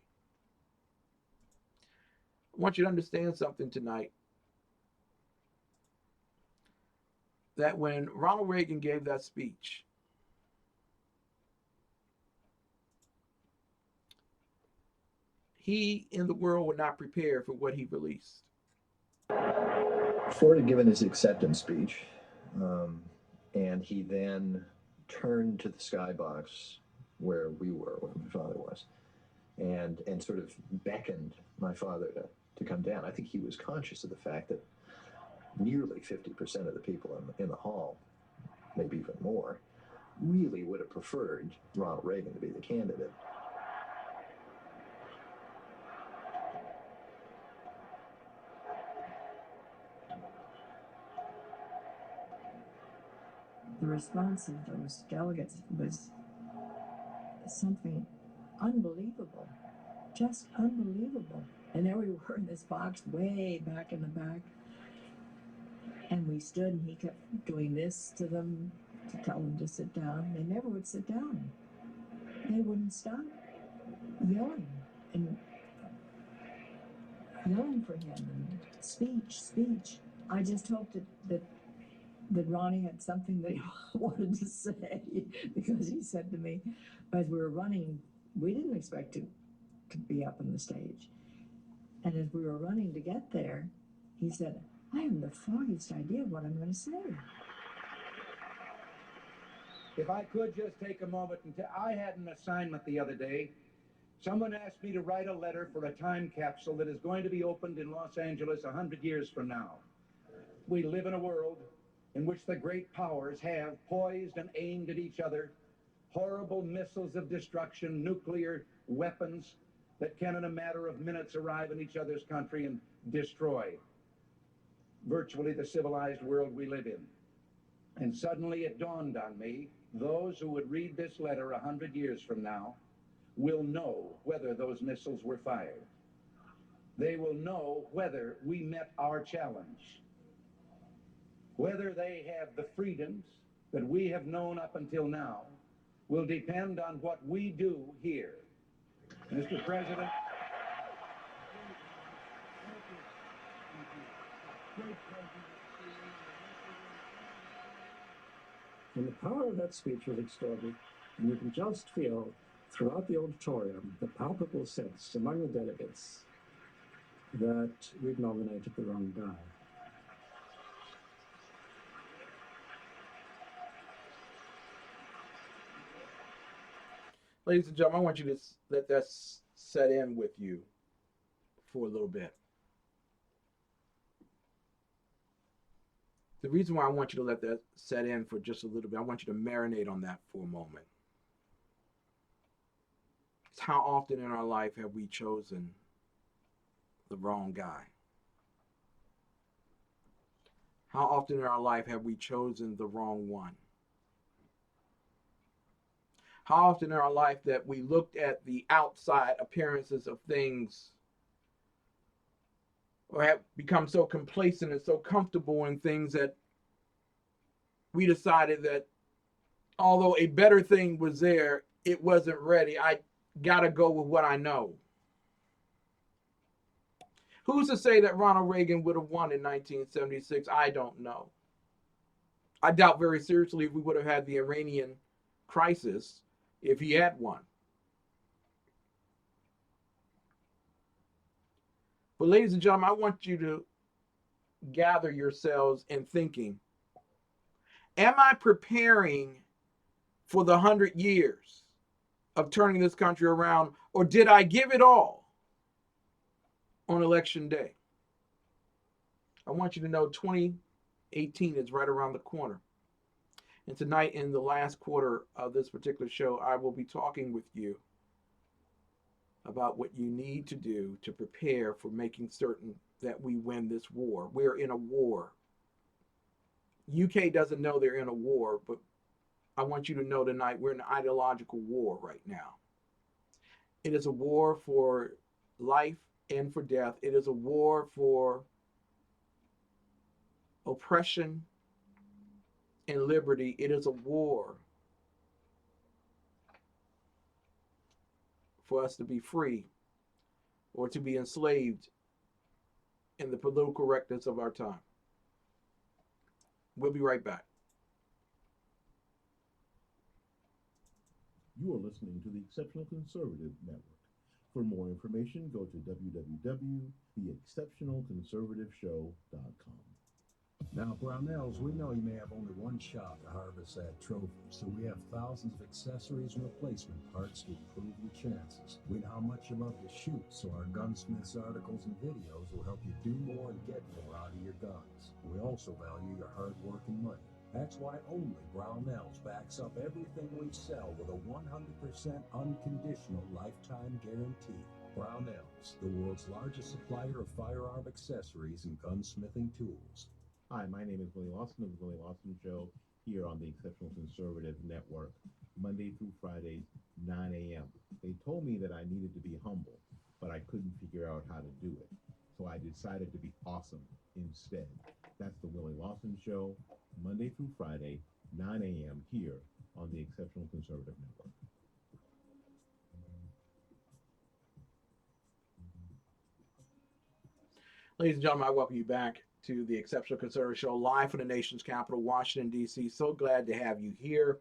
I want you to understand something tonight. That when Ronald Reagan gave that speech, he in the world would not prepare for what he released. Ford had given his acceptance speech, and he then turned to the skybox where we were, where my father was, and sort of beckoned my father to come down. I think he was conscious of the fact that nearly 50% of the people in the hall, maybe even more, really would have preferred Ronald Reagan to be the candidate. The response of those delegates was something unbelievable, just unbelievable. And there we were in this box way back in the back, and we stood, and he kept doing this to them to tell them to sit down. They never would sit down. They wouldn't stop yelling and yelling for him, and speech. I just hoped that Ronnie had something that he wanted to say, because he said to me, as we were running, we didn't expect to be up on the stage. And as we were running to get there, he said, I haven't the foggiest idea what I'm going to say. If I could just take a moment and I had an assignment the other day. Someone asked me to write a letter for a time capsule that is going to be opened in Los Angeles 100 years from now. We live in a world in which the great powers have poised and aimed at each other horrible missiles of destruction, nuclear weapons that can in a matter of minutes arrive in each other's country and destroy virtually the civilized world we live in. And suddenly it dawned on me, those who would read this letter 100 years from now will know whether those missiles were fired. They will know whether we met our challenge. Whether they have the freedoms that we have known up until now will depend on what we do here. Mr. President. And the power of that speech was extraordinary. And you can just feel throughout the auditorium the palpable sense among the delegates that we'd nominated the wrong guy. Ladies and gentlemen, I want you to let that set in with you for a little bit. The reason why I want you to let that set in for just a little bit, I want you to marinate on that for a moment. It's how often in our life have we chosen the wrong guy? How often in our life have we chosen the wrong one? How often in our life that we looked at the outside appearances of things, or have become so complacent and so comfortable in things that we decided that although a better thing was there, it wasn't ready. I gotta go with what I know. Who's to say that Ronald Reagan would have won in 1976? I don't know. I doubt very seriously if we would have had the Iranian crisis if he had won. But ladies and gentlemen, I want you to gather yourselves in thinking, am I preparing for the 100 years of turning this country around, or did I give it all on election day? I want you to know 2018 is right around the corner. And tonight, in the last quarter of this particular show, I will be talking with you about what you need to do to prepare for making certain that we win this war. We're in a war. UK doesn't know they're in a war, but I want you to know tonight we're in an ideological war right now. It is a war for life and for death. It is a war for oppression and liberty. It is a war for us to be free or to be enslaved in the political correctness of our time. We'll be right back. You are listening to the Exceptional Conservative Network. For more information, go to www.theexceptionalconservativeshow.com. Now, Brownells, we know you may have only one shot to harvest that trophy, so we have thousands of accessories and replacement parts to improve your chances. We know how much you love to shoot, so our gunsmiths articles and videos will help you do more and get more out of your guns. We also value your hard work and money. That's why only Brownells backs up everything we sell with a 100% unconditional lifetime guarantee. Brownells, the world's largest supplier of firearm accessories and gunsmithing tools. Hi, my name is Willie Lawson of the Willie Lawson Show here on the Exceptional Conservative Network, Monday through Fridays, 9 a.m. They told me that I needed to be humble, but I couldn't figure out how to do it. So I decided to be awesome instead. That's the Willie Lawson Show, Monday through Friday, 9 a.m. here on the Exceptional Conservative Network. Ladies and gentlemen, I welcome you back to the Exceptional Conservative Show, live from the nation's capital, Washington, D.C. So glad to have you here.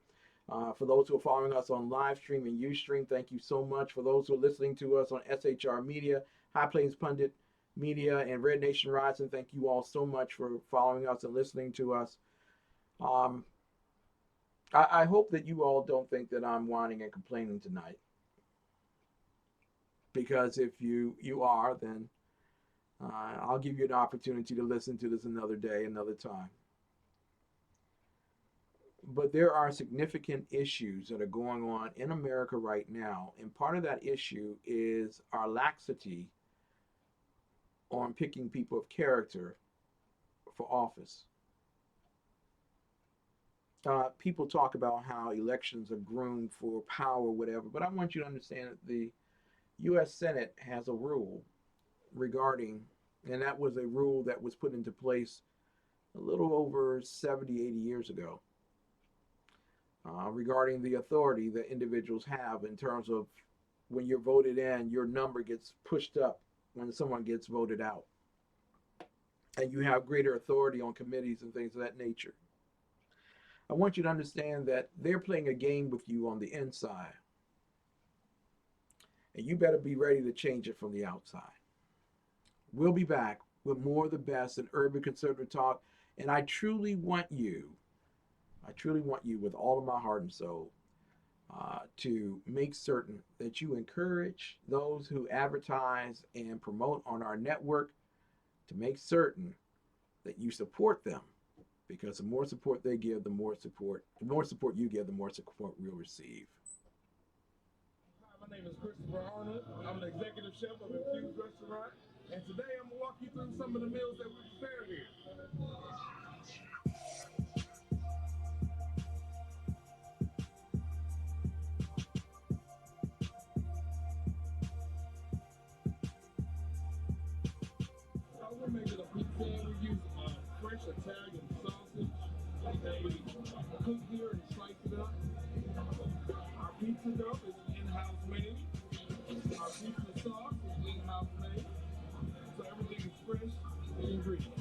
For those who are following us on live stream and Ustream, thank you so much. For those who are listening to us on SHR Media, High Plains Pundit Media, and Red Nation Rising, thank you all so much for following us and listening to us. I hope that you all don't think that I'm whining and complaining tonight, because if you are, then I'll give you an opportunity to listen to this another day, another time. But there are significant issues that are going on in America right now, and part of that issue is our laxity on picking people of character for office. People talk about how elections are groomed for power or whatever, but I want you to understand that the U.S. Senate has a rule regarding, and that was a rule that was put into place a little over 70, 80 years ago, regarding the authority that individuals have in terms of when you're voted in, your number gets pushed up when someone gets voted out. And you have greater authority on committees and things of that nature. I want you to understand that they're playing a game with you on the inside. And you better be ready to change it from the outside. We'll be back with more of the best in urban conservative talk. And I truly want you with all of my heart and soul to make certain that you encourage those who advertise and promote on our network to make certain that you support them, because the more support they give, the more support you give, the more support we'll receive. Hi, my name is Christopher Arnold. I'm the executive chef of Infused Restaurant, and today I'm gonna walk you through some of the meals that we prepared here. We're making a pizza. We use fresh Italian sausage. They cook here and slice it up. Our pizza dough is in-house made. Our pizza sauce is in-house made. So everything is fresh and ingredient.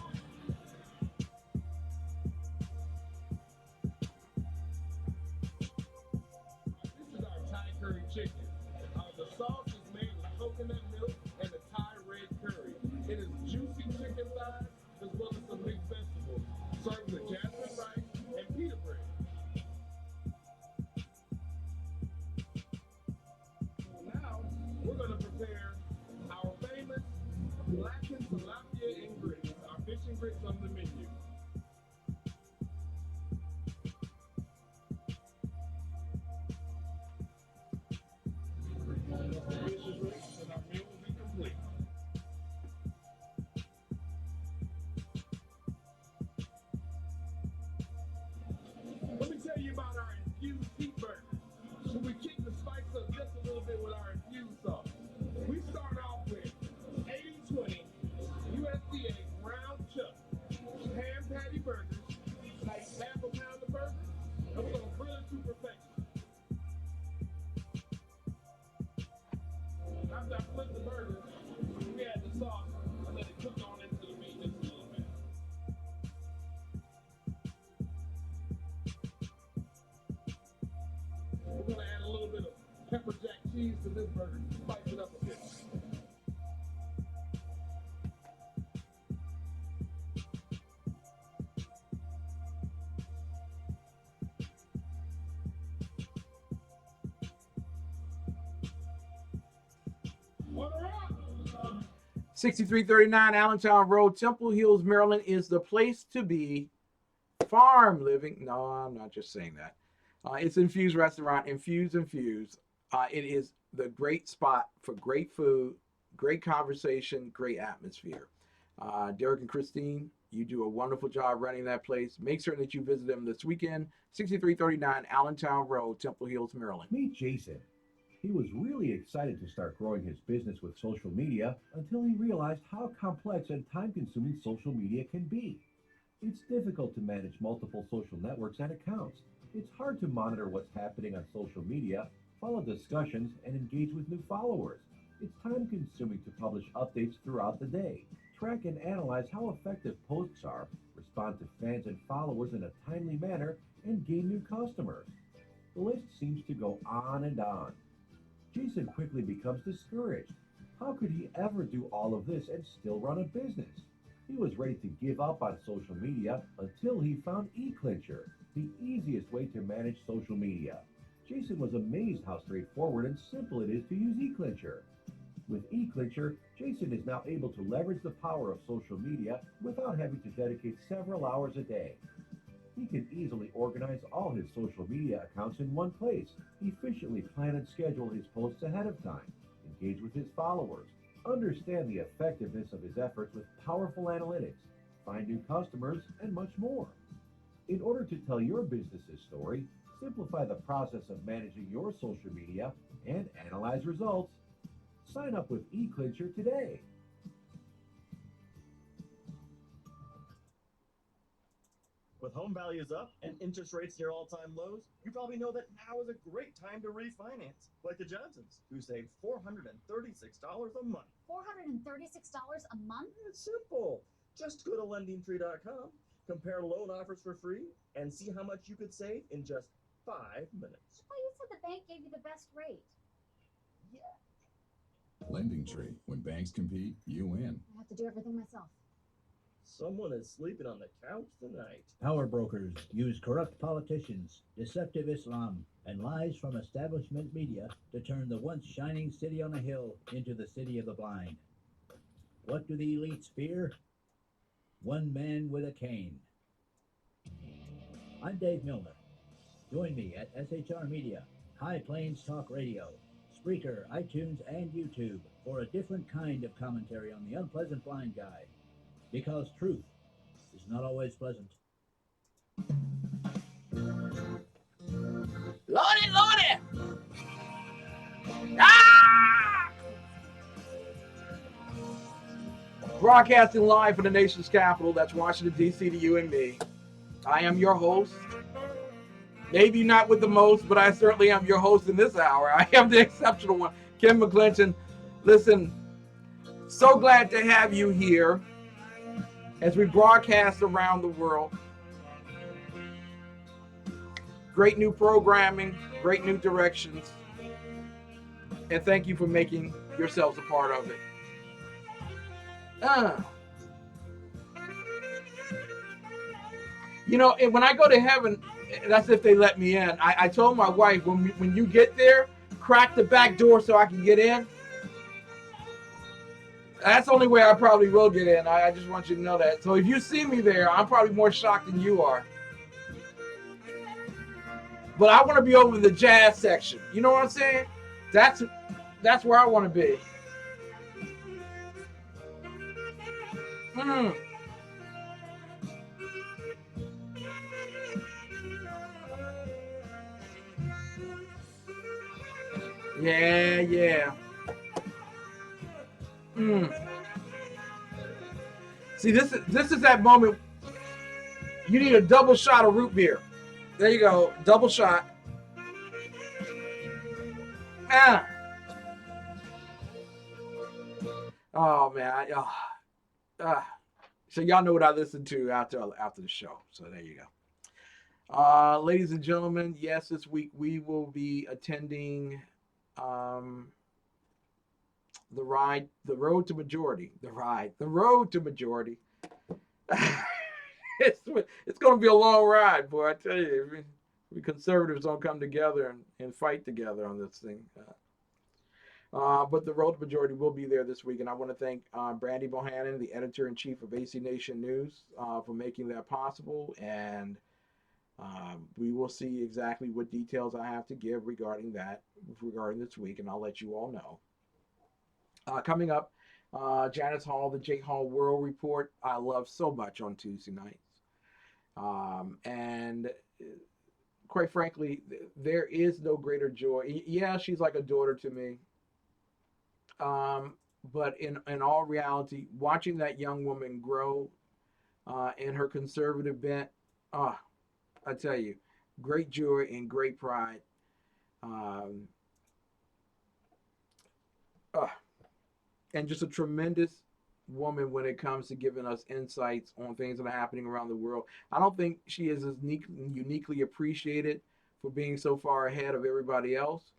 This is our Thai curry chicken. The sauce is made with coconut milk and the Thai red curry. It is juicy chicken thighs as well as some mixed vegetables, served with jasmine rice and pita bread. prepare our famous blackened tilapia and grits. Our fish and grits on the menu. Fish is ready, and our meal will be complete. Let me tell you about our infused beef burger. So we kick the spice up just a little bit with our infused sauce. We start off with 80-20 USDA round chuck ham patty burgers, like half a pound of burgers, and we're gonna grill it to perfection. After I flip the burger, we add the sauce and let it cook on into the meat just a little bit. We're gonna add a little bit of pepper jack cheese to this burger to spice it up a bit. Order up! 6339 Allentown Road, Temple Hills, Maryland is the place to be. Farm living. No, I'm not just saying that. It's Infused Restaurant, Infuse. It is the great spot for great food, great conversation, great atmosphere. Derek and Christine, you do a wonderful job running that place. Make certain that you visit them this weekend. 6339 Allentown Road, Temple Hills, Maryland. Meet Jason. He was really excited to start growing his business with social media until he realized how complex and time-consuming social media can be. It's difficult to manage multiple social networks and accounts. It's hard to monitor what's happening on social media, follow discussions, and engage with new followers. It's time-consuming to publish updates throughout the day, track and analyze how effective posts are, respond to fans and followers in a timely manner, and gain new customers. The list seems to go on and on. Jason quickly becomes discouraged. How could he ever do all of this and still run a business? He was ready to give up on social media until he found eClincher, the easiest way to manage social media. Jason was amazed how straightforward and simple it is to use eClincher. With eClincher, Jason is now able to leverage the power of social media without having to dedicate several hours a day. He can easily organize all his social media accounts in one place, efficiently plan and schedule his posts ahead of time, engage with his followers, understand the effectiveness of his efforts with powerful analytics, find new customers, and much more. In order to tell your business's story, simplify the process of managing your social media, and analyze results, sign up with eClincher today. With home values up and interest rates near all-time lows, you probably know that now is a great time to refinance, like the Johnsons, who save $436 a month. $436 a month? It's simple. Just go to LendingTree.com, compare loan offers for free, and see how much you could save in just 5 minutes. Well, you said the bank gave you the best rate. Yeah. Lending Tree. When banks compete, you win. I have to do everything myself. Someone is sleeping on the couch tonight. Power brokers use corrupt politicians, deceptive Islam, and lies from establishment media to turn the once shining city on a hill into the city of the blind. What do the elites fear? One man with a cane. I'm Dave Milner. Join me at SHR Media, High Plains Talk Radio, Spreaker, iTunes, and YouTube for a different kind of commentary on the unpleasant blind guy. Because truth is not always pleasant. Lordy! Ah! Broadcasting live from the nation's capital, that's Washington, D.C. to you and me. I am your host. Maybe not with the most, but I certainly am your host in this hour. I am the exceptional one, Kim McClinton. Listen, so glad to have you here as we broadcast around the world. Great new programming, great new directions, and thank you for making yourselves a part of it. You know, when I go to heaven, that's if they let me in. I told my wife, when you get there, crack the back door so I can get in. That's the only way I probably will get in. I just want you to know that. So if you see me there, I'm probably more shocked than you are. But I want to be over in the jazz section. You know what I'm saying? That's where I want to be. Mm. Yeah, yeah. Mm. See, this is that moment. You need a double shot of root beer. There you go, double shot. Ah. Oh man. So y'all know what I listen to after the show. So there you go. Ladies and gentlemen, yes, this week we will be attending the road to majority. The road to majority. It's going to be a long ride, boy. I tell you, we conservatives don't come together and fight together on this thing. But the road to majority will be there this week, and I want to thank Brandy Bohannon, the editor-in-chief of AC Nation News, for making that possible. And we will see exactly what details I have to give regarding this week, and I'll let you all know. Coming up, Janis Hall, the Jake Hall World Report, I love so much on Tuesday nights. And quite frankly, there is no greater joy. Yeah, she's like a daughter to me. But in all reality, watching that young woman grow in her conservative bent, I tell you, great joy and great pride. And just a tremendous woman when it comes to giving us insights on things that are happening around the world. I don't think she is as uniquely appreciated for being so far ahead of everybody else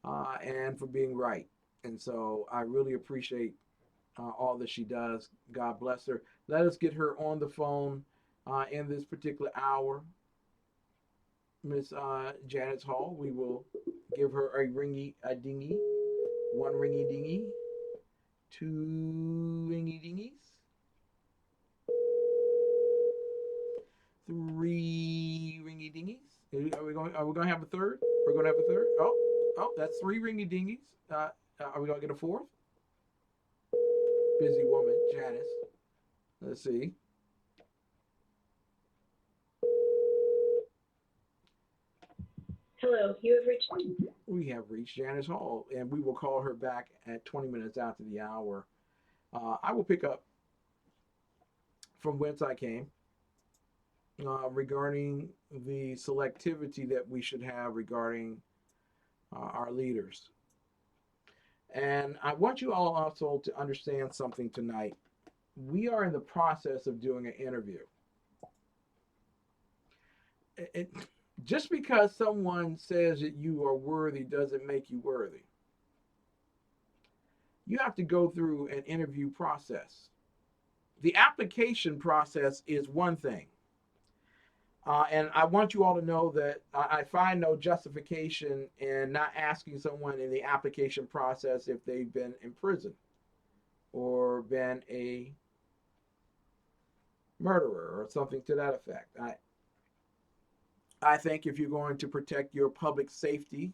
and for being right. And so I really appreciate all that she does. God bless her. Let us get her on the phone in this particular hour. Miss Janis Hall, we will give her a dingy, one ringy dingy, two ringy dingies, three ringy dingies. Are we going to have a third? We're going to have a third? Oh, that's three ringy dingies. Are we going to get a fourth? Busy woman, Janis. Let's see. Hello, you have reached. We have reached Janis Hall, and we will call her back at 20 minutes after the hour. I will pick up from whence I came regarding the selectivity that we should have regarding our leaders. And I want you all also to understand something tonight. We are in the process of doing an interview. Just because someone says that you are worthy doesn't make you worthy. You have to go through an interview process. The application process is one thing. And I want you all to know that I find no justification in not asking someone in the application process if they've been in prison or been a murderer or something to that effect. I think if you're going to protect your public safety,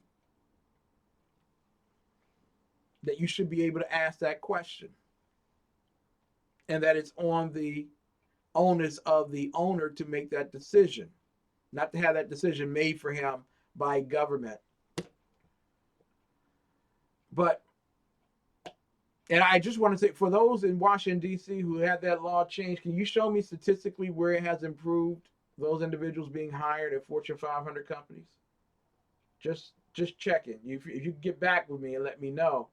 that you should be able to ask that question. And that it's on the onus of the owner to make that decision, not to have that decision made for him by government. And I just want to say, for those in Washington, D.C. who had that law changed, can you show me statistically where it has improved those individuals being hired at Fortune 500 companies? Just checking. If you get back with me and let me know.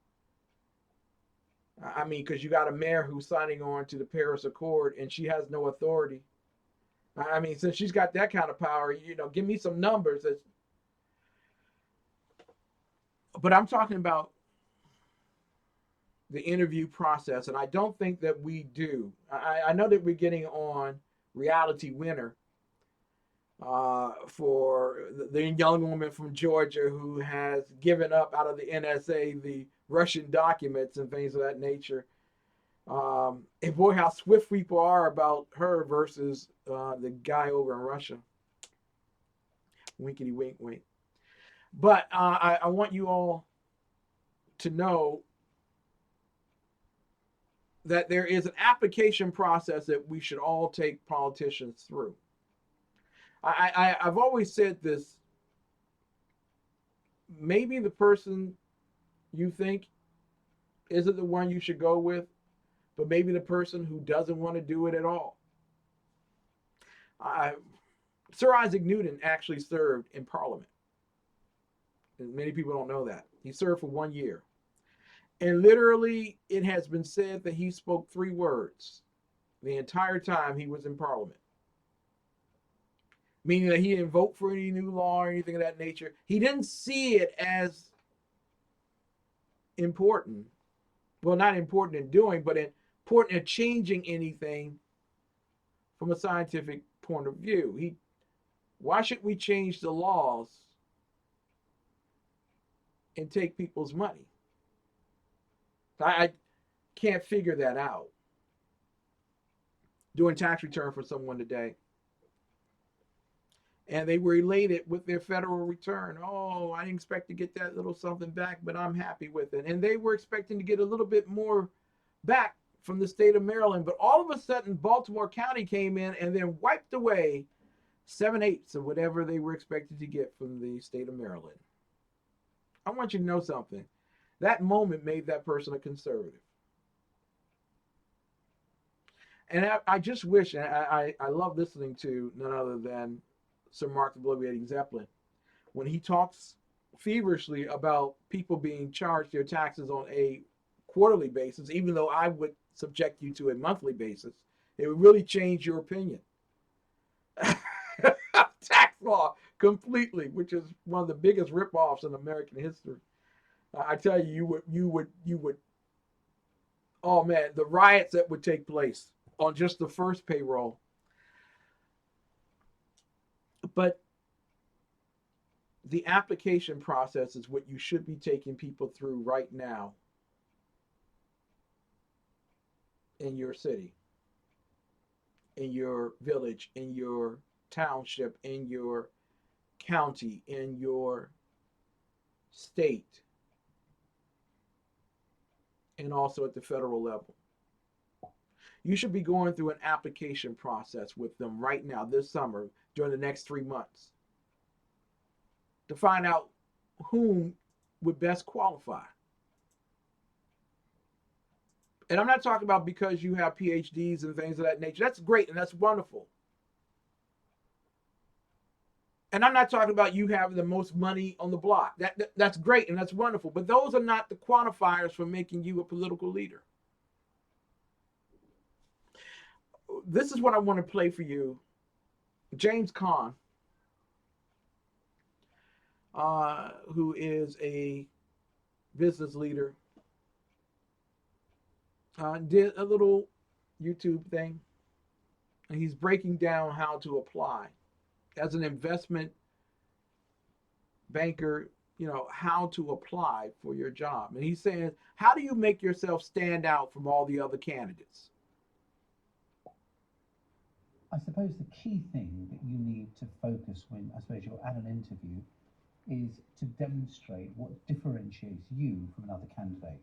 I mean, because you got a mayor who's signing on to the Paris Accord and she has no authority. I mean, since she's got that kind of power, give me some numbers. But I'm talking about the interview process, and I don't think that we do. I know that we're getting on Reality Winner for the young woman from Georgia who has given up out of the NSA the Russian documents and things of that nature. And boy, how swift people are about her versus the guy over in Russia. Winkety wink wink. But I want you all to know that there is an application process that we should all take politicians through. I've always said this. Maybe the person you think isn't the one you should go with, but maybe the person who doesn't want to do it at all. Sir Isaac Newton actually served in Parliament. And many people don't know that. He served for 1 year. And literally, it has been said that he spoke 3 words the entire time he was in Parliament. Meaning that he didn't vote for any new law or anything of that nature. He didn't see it as important. Well, not important in doing, but important in changing anything from a scientific point of view. Why should we change the laws and take people's money? I can't figure that out. Doing tax return for someone today, and they were elated with their federal return. Oh, I didn't expect to get that little something back, but I'm happy with it. And they were expecting to get a little bit more back from the state of Maryland, but all of a sudden Baltimore County came in and then wiped away 7/8 of whatever they were expected to get from the state of Maryland. I want you to know something. That moment made that person a conservative. And I just wish, and I love listening to none other than Sir Mark the Bloviating Zeppelin, when he talks feverishly about people being charged their taxes on a quarterly basis, even though I would subject you to a monthly basis. It would really change your opinion. Tax law completely, which is one of the biggest ripoffs in American history. I tell you, you would. Oh man, the riots that would take place on just the first payroll. But the application process is what you should be taking people through right now in your city, in your village, in your township, in your county, in your state, and also at the federal level. You should be going through an application process with them right now, this summer, during the next 3 months, to find out whom would best qualify. And I'm not talking about because you have PhDs and things of that nature. That's great and that's wonderful. And I'm not talking about you having the most money on the block. That's great and that's wonderful. But those are not the quantifiers for making you a political leader. This is what I want to play for you. James Caan, who is a business leader, did a little YouTube thing, and he's breaking down how to apply as an investment banker, how to apply for your job. And he's saying, how do you make yourself stand out from all the other candidates? I suppose the key thing that you need to focus when, I suppose, you're at an interview is to demonstrate what differentiates you from another candidate.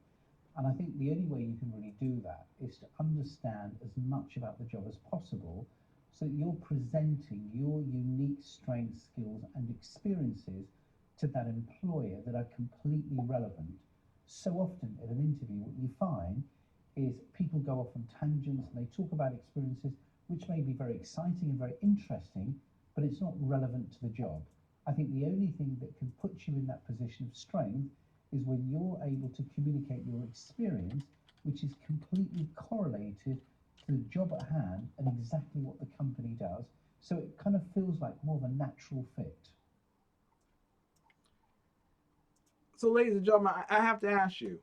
And I think the only way you can really do that is to understand as much about the job as possible so that you're presenting your unique strengths, skills, and experiences to that employer that are completely relevant. So often at an interview, what you find is people go off on tangents and they talk about experiences which may be very exciting and very interesting, but it's not relevant to the job. I think the only thing that can put you in that position of strength is when you're able to communicate your experience, which is completely correlated to the job at hand and exactly what the company does. So it kind of feels like more of a natural fit. So, ladies and gentlemen, I have to ask you,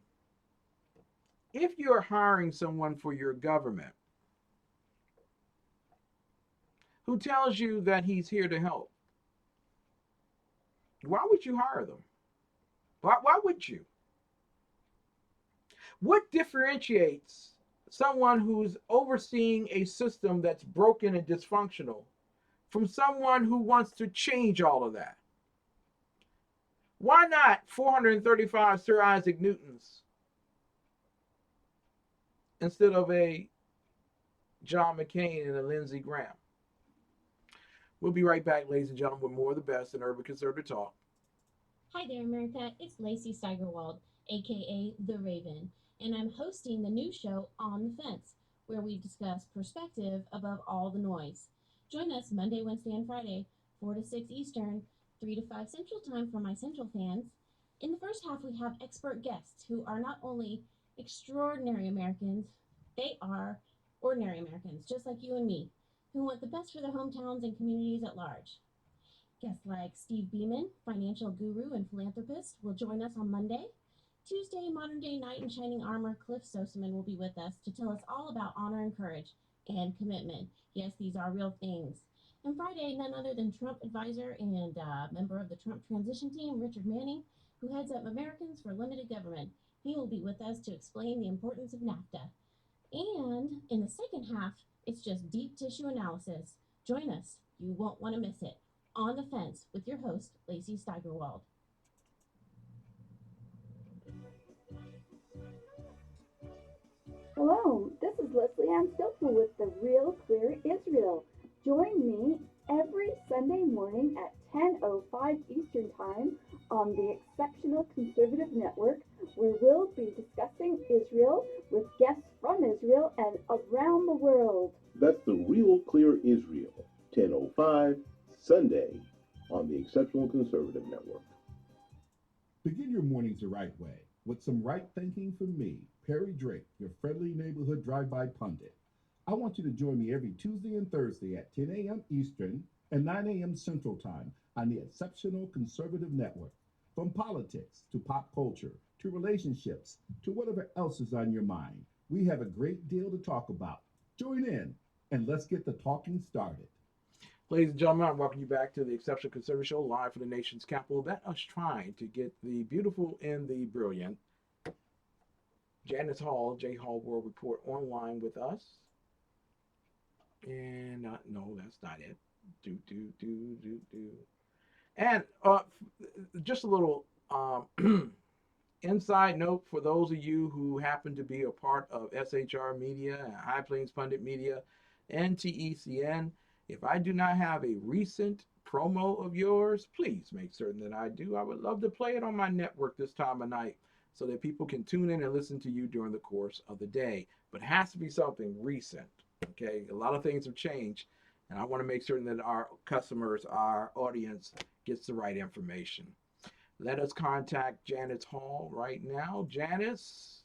if you're hiring someone for your government who tells you that he's here to help, why would you hire them? Why would you? What differentiates someone who's overseeing a system that's broken and dysfunctional from someone who wants to change all of that? Why not 435 Sir Isaac Newtons instead of a John McCain and a Lindsey Graham? We'll be right back, ladies and gentlemen, with more of the best in urban conservative talk. Hi there, America. It's Lacey Steigerwald, aka The Raven, and I'm hosting the new show On the Fence, where we discuss perspective above all the noise. Join us Monday, Wednesday, and Friday, 4 to 6 Eastern, 3 to 5 Central Time for my Central fans. In the first half, we have expert guests who are not only extraordinary Americans, they are ordinary Americans, just like you and me, who want the best for their hometowns and communities at large. Guests like Steve Beeman, financial guru and philanthropist, will join us on Monday. Tuesday, modern day knight in shining armor Cliff Soseman will be with us to tell us all about honor and courage and commitment. Yes, these are real things. And Friday, none other than Trump advisor and member of the Trump transition team, Richard Manning, who heads up Americans for Limited Government. He will be with us to explain the importance of NAFTA. And in the second half, it's just deep tissue analysis. Join us. You won't want to miss it. On the Fence with your host, Lacey Steigerwald. Hello, this is Leslie Ann Stiltman with The Real Clear Israel. Join me every Sunday morning at 10:05 Eastern Time on the Exceptional Conservative Network, where we'll be discussing Israel with guests from Israel and around the world. That's The Real Clear Israel, 10:05 Sunday on the Exceptional Conservative Network. Begin your mornings the right way with some right thinking from me, Perry Drake, your friendly neighborhood drive-by pundit. I want you to join me every Tuesday and Thursday at 10 a.m. Eastern and 9 a.m. Central Time on the Exceptional Conservative Network. From politics to pop culture to relationships to whatever else is on your mind, we have a great deal to talk about. Join in and let's get the talking started. Ladies and gentlemen, I welcome you back to the Exceptional Conservative Show, live from the nation's capital. That us trying to get the beautiful and the brilliant Janis Hall, J. Hall World Report, online with us. And no, that's not it. And just a little inside note for those of you who happen to be a part of SHR Media, High Plains Pundit Media, and TECN. If I do not have a recent promo of yours, please make certain that I do. I would love to play it on my network this time of night so that people can tune in and listen to you during the course of the day. But it has to be something recent, okay? A lot of things have changed, and I want to make certain that our customers, our audience, gets the right information. Let us contact Janis Hall right now. Janis.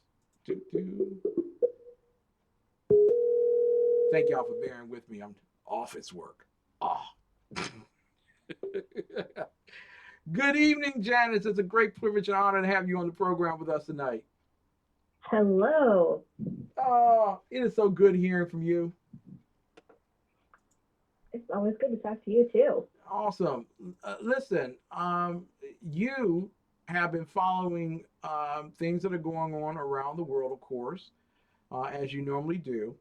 Thank y'all for bearing with me. I'm office work. Good evening, Janis. It's a great privilege and honor to have you on the program with us tonight. Hello. Oh, it is so good hearing from you. It's always good to talk to you too. Awesome. Listen, you have been following things that are going on around the world, of course, as you normally do.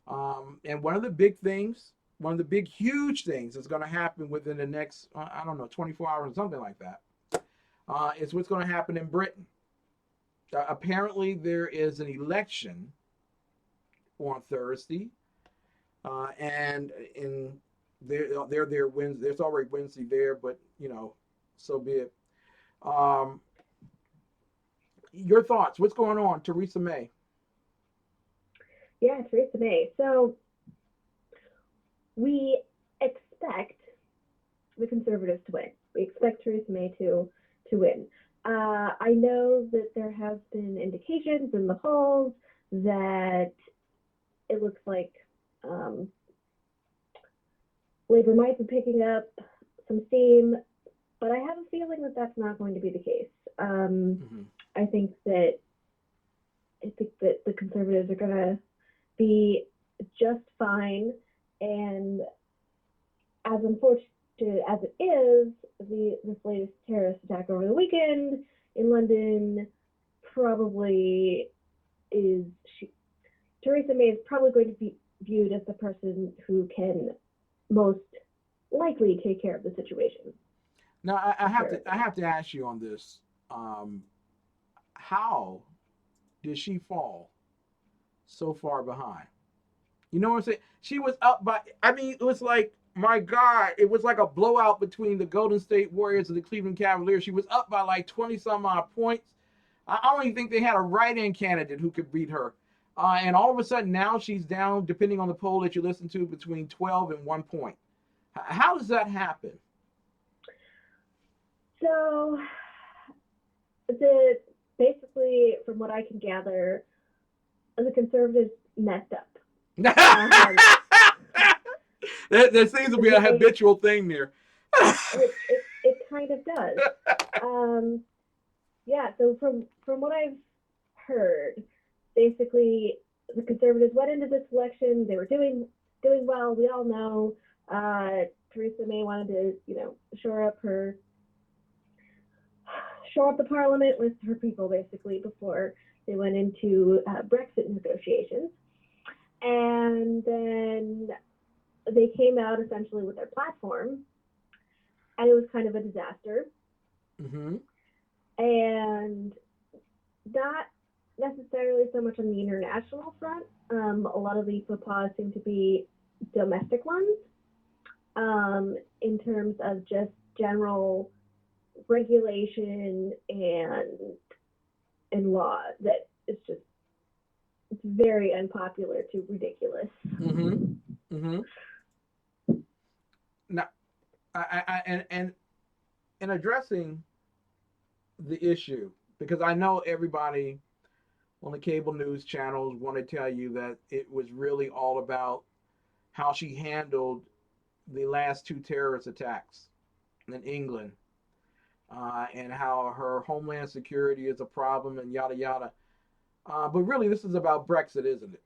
And one of the big things, one of the big, huge things that's going to happen within the next, 24 hours or something like that, is what's going to happen in Britain. Apparently, there is an election on Thursday, and they're there Wednesday. There's already Wednesday there, but so be it. Your thoughts? What's going on, Theresa May? Yeah, Theresa May. So we expect the Conservatives to win. We expect Theresa May to win. I know that there have been indications in the polls that it looks like Labor might be picking up some steam, but I have a feeling that that's not going to be the case. I think that the Conservatives are going to be just fine, and as unfortunate as it is, this latest terrorist attack over the weekend in London probably is Theresa May is probably going to be viewed as the person who can most likely take care of the situation. Now, I have to ask you on this. How did she fall so far behind? You know what I'm saying? She was up by, I mean, it was like, my God, it was like a blowout between the Golden State Warriors and the Cleveland Cavaliers. She was up by like 20 some odd points. I don't even think they had a write-in candidate who could beat her. And all of a sudden now she's down, depending on the poll that you listen to, between 12 and 1 point. How does that happen? So, basically, from what I can gather, the conservatives messed up. There seems to be a habitual thing there. It kind of does. Yeah, so from what I've heard, basically the conservatives went into this election. They were doing well. We all know Theresa May wanted to, shore up the parliament with her people, basically, before they went into Brexit negotiations. And then they came out essentially with their platform, and it was kind of a disaster. Mm-hmm. And not necessarily so much on the international front. A lot of the faux pas seem to be domestic ones, in terms of just general regulation and law that is just, it's very unpopular to ridiculous. Mm-hmm. Mm-hmm. Now, and in addressing the issue, because I know everybody on the cable news channels want to tell you that it was really all about how she handled the last two terrorist attacks in England, and how her homeland security is a problem and yada yada. But really, this is about Brexit, isn't it?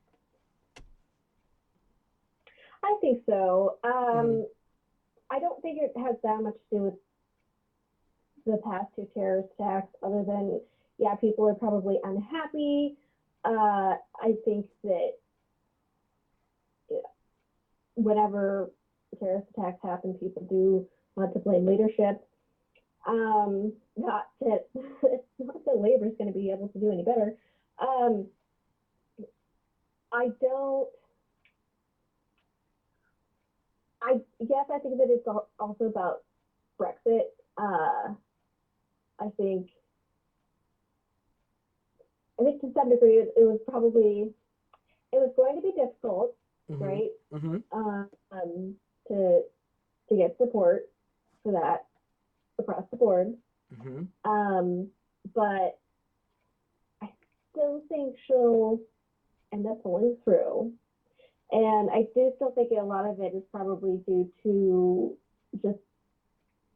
I think so. I don't think it has that much to do with the past two terrorist attacks, other than, yeah, people are probably unhappy. I think that whenever terrorist attacks happen, people do want to blame leadership. Not that Labour is going to be able to do any better. I think that it's also about Brexit. I think to some degree it was going to be difficult, Mm-hmm. right? Mm-hmm. To get support for that across the board. Mm-hmm. But I still think she'll end up pulling through. And I do still think a lot of it is probably due to just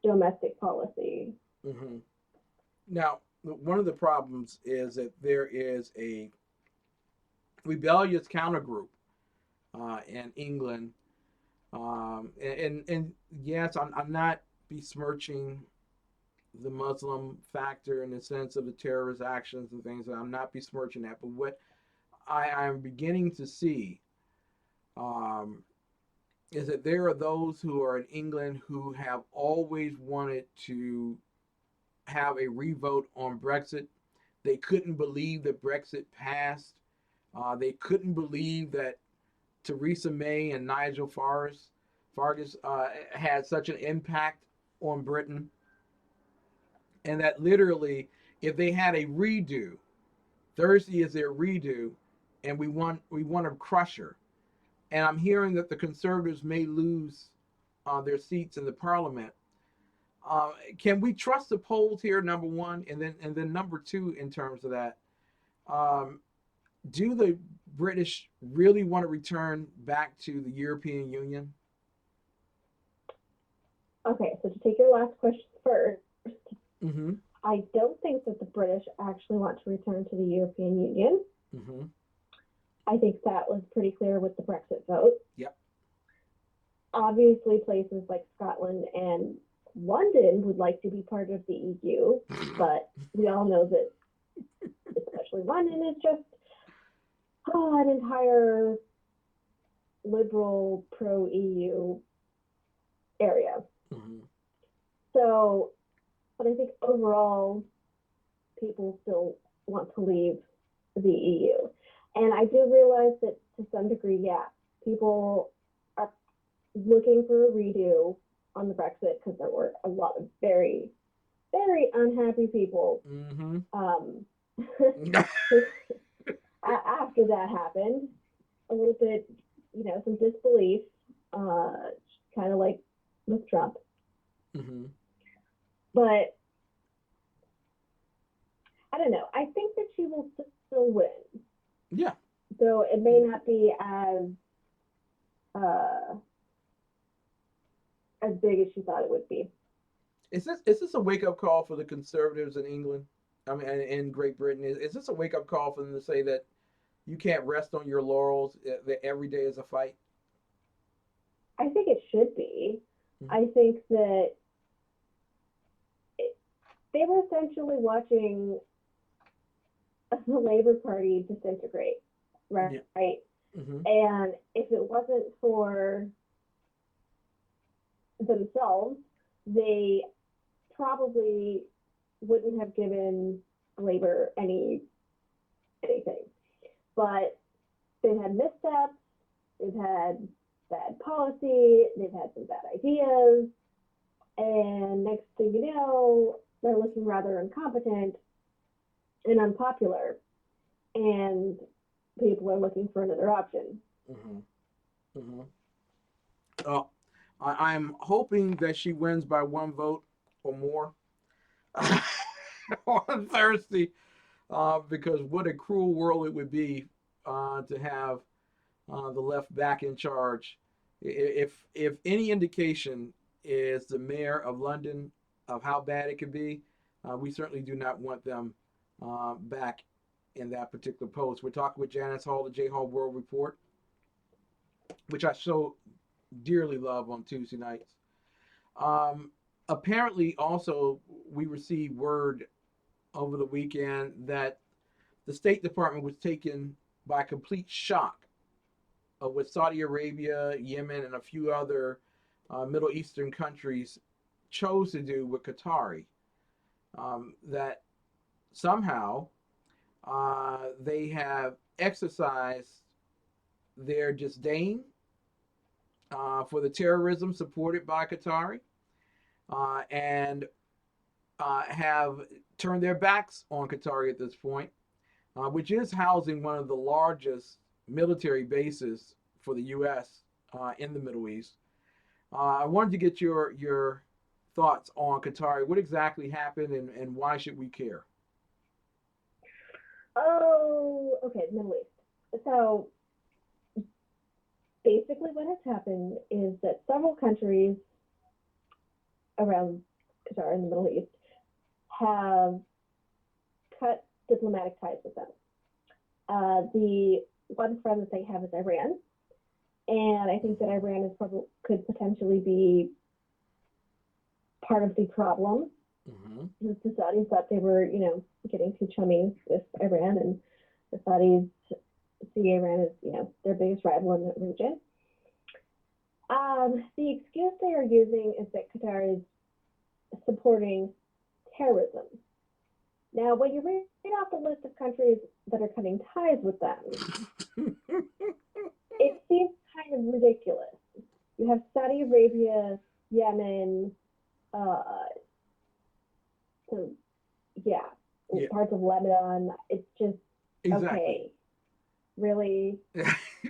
domestic policy. Mm-hmm. Now, one of the problems is that there is a rebellious countergroup in England. And yes, I'm not besmirching the Muslim factor in the sense of the terrorist actions and things. I'm not besmirching that. But what I'm beginning to see is that there are those who are in England who have always wanted to have a revote on Brexit. They couldn't believe that Brexit passed. They couldn't believe that Theresa May and Nigel Farage had such an impact on Britain. And that literally, if they had a redo, Thursday is their redo, and we want to crush her. And I'm hearing that the Conservatives may lose their seats in the Parliament. Can we trust the polls here? Number one, and then number two, in terms of that, do the British really want to return back to the European Union? Okay, so to take your last question first, Mm-hmm. I don't think that the British actually want to return to the European Union. Mm-hmm. I think that was pretty clear with the Brexit vote. Yep. Obviously, places like Scotland and London would like to be part of the EU, but we all know that especially London is just an entire liberal pro-EU area. Mm-hmm. So, but I think overall, people still want to leave the EU. And I do realize that to some degree, yeah, people are looking for a redo on the Brexit because there were a lot of very, very unhappy people Mm-hmm. After that happened. A little bit, some disbelief, kind of like with Trump. Mm-hmm. But I don't know. I think that she will still win. Yeah. So it may not be as big as she thought it would be. Is this a wake up call for the conservatives in England? I mean, and in Great Britain, is this a wake up call for them to say that you can't rest on your laurels? That every day is a fight. I think it should be. Mm-hmm. I think that they were essentially watching the Labour Party disintegrate, right? Yeah. Right. Mm-hmm. And if it wasn't for themselves, they probably wouldn't have given Labour anything. But they've had missteps, they've had bad policy, they've had some bad ideas, and next thing you know, they're looking rather incompetent and unpopular, and people are looking for another option. Mm-hmm. Mm-hmm. I'm hoping that she wins by one vote or more on Thursday, because what a cruel world it would be to have the left back in charge. If any indication is the mayor of London of how bad it could be, we certainly do not want them back in that particular post. We're talking with Janis Hall, the J Hall World Report, which I so dearly love on Tuesday nights. Apparently, also, we received word over the weekend that the State Department was taken by complete shock of what Saudi Arabia, Yemen, and a few other Middle Eastern countries chose to do with Qatari. That somehow they have exercised their disdain for the terrorism supported by Qatari, and have turned their backs on Qatari at this point, which is housing one of the largest military bases for the U.S. In the Middle East. I wanted to get your thoughts on Qatari. What exactly happened, and why should we care? Oh, okay, the Middle East. So basically what has happened is that several countries around Qatar in the Middle East have cut diplomatic ties with them. The one friend that they have is Iran, and I think that Iran could potentially be part of the problem. Mm-hmm. The Saudis thought they were, getting too chummy with Iran, and the Saudis see Iran as, their biggest rival in that region. The excuse they are using is that Qatar is supporting terrorism. Now, when you read off the list of countries that are cutting ties with them, it seems kind of ridiculous. You have Saudi Arabia, Yemen, parts of Lebanon. It's just, exactly. Okay, really?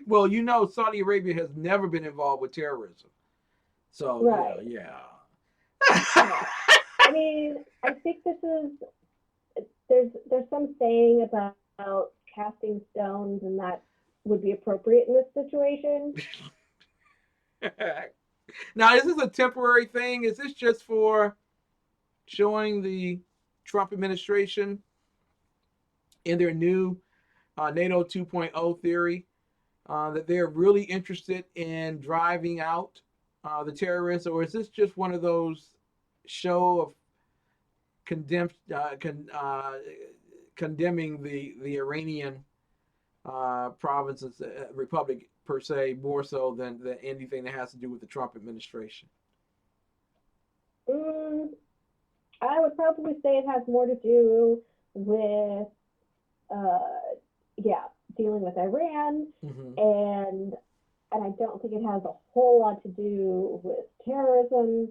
Well, Saudi Arabia has never been involved with terrorism. So, right. Yeah. I mean, I think there's some saying about casting stones, and that would be appropriate in this situation. Now, is this a temporary thing? Is this just for showing the Trump administration in their new NATO 2.0 theory that they're really interested in driving out the terrorists, or is this just one of those show of condemning the Iranian provinces, republic per se, more so than anything that has to do with the Trump administration? I would probably say it has more to do with, dealing with Iran, and I don't think it has a whole lot to do with terrorism.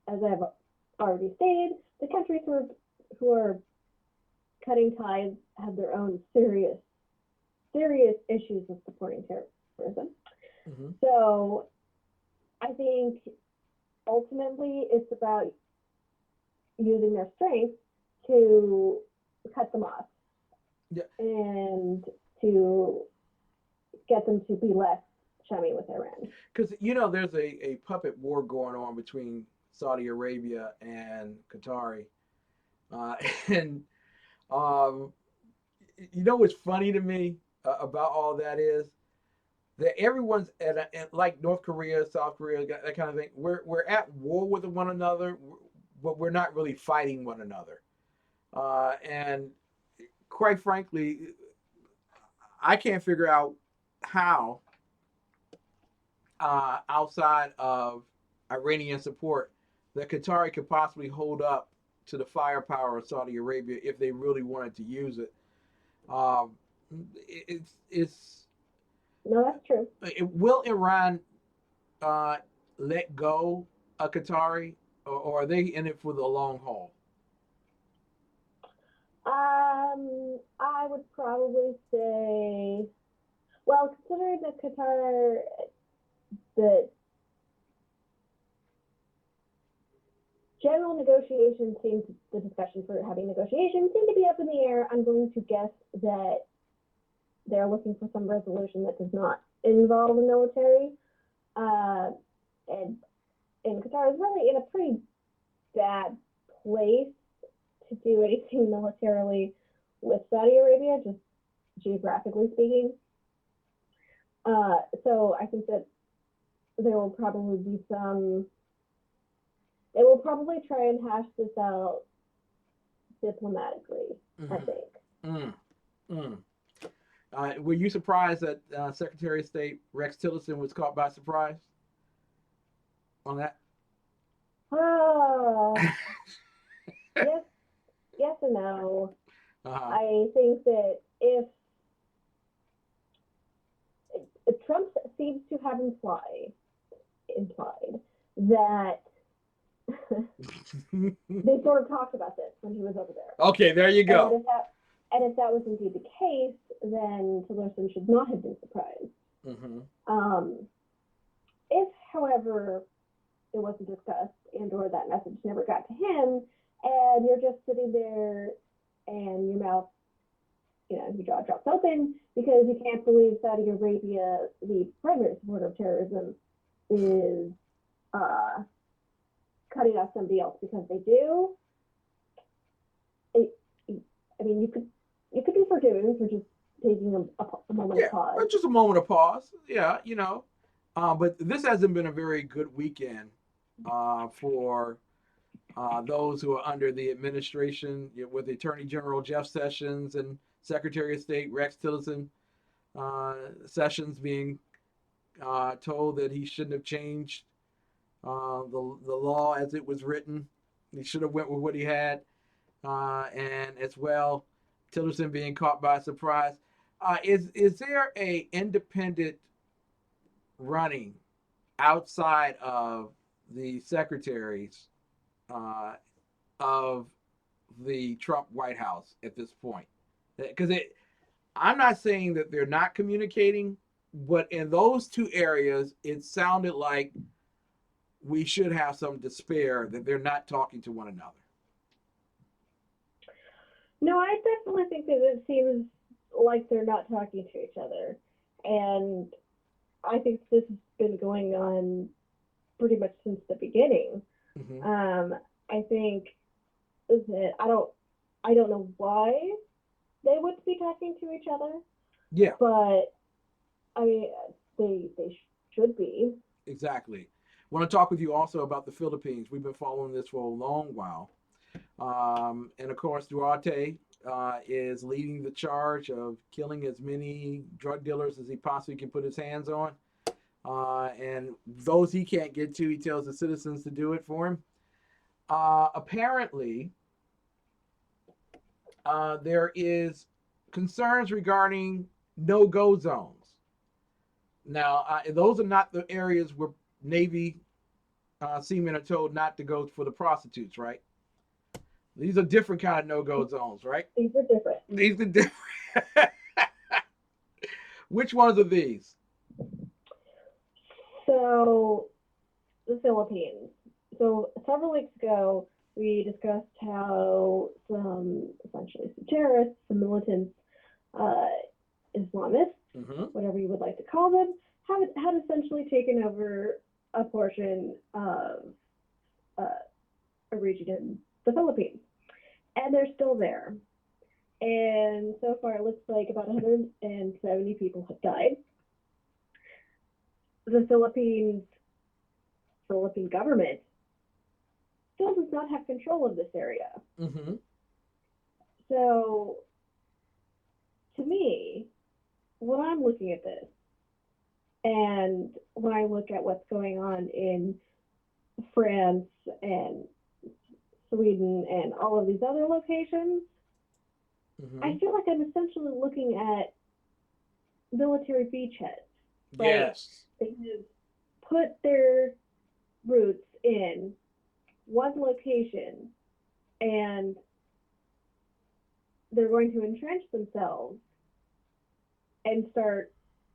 As I've already stated, the countries who are cutting ties have their own serious issues with supporting terrorism. So I think ultimately it's about using their strength to cut them off and to get them to be less chummy with Iran. Because, there's a puppet war going on between Saudi Arabia and Qatari. And what's funny to me about all that is that everyone's at like North Korea, South Korea, that kind of thing. We're at war with one another, but we're not really fighting one another. And quite frankly, I can't figure out how, outside of Iranian support, that Qatari could possibly hold up to the firepower of Saudi Arabia if they really wanted to use it. It's no, that's true. Will Iran let go of Qatari, or are they in it for the long haul? I would probably say, well, considering that Qatar, the general negotiations the discussion for having negotiations seem to be up in the air, I'm going to guess that they're looking for some resolution that does not involve the military. And Qatar is really in a pretty bad place to do anything militarily with Saudi Arabia, just geographically speaking. So I think that there will probably be they will probably try and hash this out diplomatically, I think. Were you surprised that Secretary of State Rex Tillerson was caught by surprise on that? Yes and no. I think that if Trump seems to have implied that they sort of talked about this when he was over there. Okay, there you go. And if that was indeed the case, then Tillerson should not have been surprised. If, however, it wasn't discussed or that message never got to him, and you're just sitting there and your mouth, your jaw drops open because you can't believe Saudi Arabia, the primary supporter of terrorism, is cutting off somebody else because they do. You could be forgiven for just taking a moment of pause. Just a moment of pause. Yeah, but this hasn't been a very good weekend for those who are under the administration, with Attorney General Jeff Sessions and Secretary of State Rex Tillerson. Sessions being told that he shouldn't have changed the law as it was written. He should have went with what he had, and as well, Tillerson being caught by surprise. Is there a independent running outside of the secretaries of the Trump White House at this point? Because I'm not saying that they're not communicating, but in those two areas, it sounded like we should have some despair that they're not talking to one another. No, I definitely think that it seems like they're not talking to each other. And I think this has been going on pretty much since the beginning. I think that I don't know why they would be talking to each other. Yeah. But I mean, they should be. Exactly. I want to talk with you also about the Philippines. We've been following this for a long while. And of course, Duarte is leading the charge of killing as many drug dealers as he possibly can put his hands on. And those he can't get to, he tells the citizens to do it for him. Apparently, there is concerns regarding no-go zones. Now, those are not the areas where Navy seamen are told not to go for the prostitutes, right? These are different kind of no-go zones, right? These are different. These are different. Which ones are these? So, the Philippines. So, several weeks ago, we discussed how essentially some terrorists, some militants, Islamists, whatever you would like to call them, had essentially taken over a portion of a region in the Philippines. And they're still there. And so far, it looks like about 170 people have died. The Philippine government still does not have control of this area. So, to me, when I'm looking at this, and when I look at what's going on in France and Sweden and all of these other locations, I feel like I'm essentially looking at military beachheads. Right? Yes. They have put their roots in one location and they're going to entrench themselves and start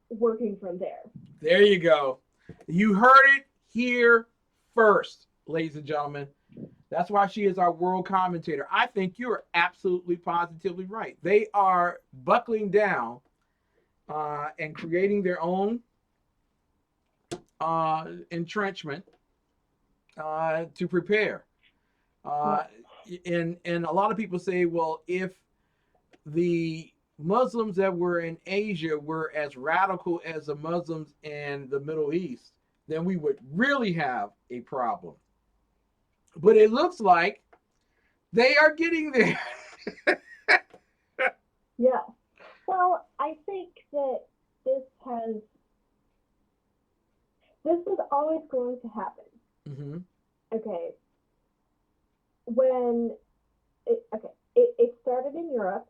working from there. There you go. You heard it here first, ladies and gentlemen. That's why she is our world commentator. I think you're absolutely positively right. They are buckling down and creating their own entrenchment to prepare. And a lot of people say, well, if the Muslims that were in Asia were as radical as the Muslims in the Middle East, then we would really have a problem. But it looks like they are getting there. Yeah. Well, I think that this is always going to happen. Okay. When it started in Europe,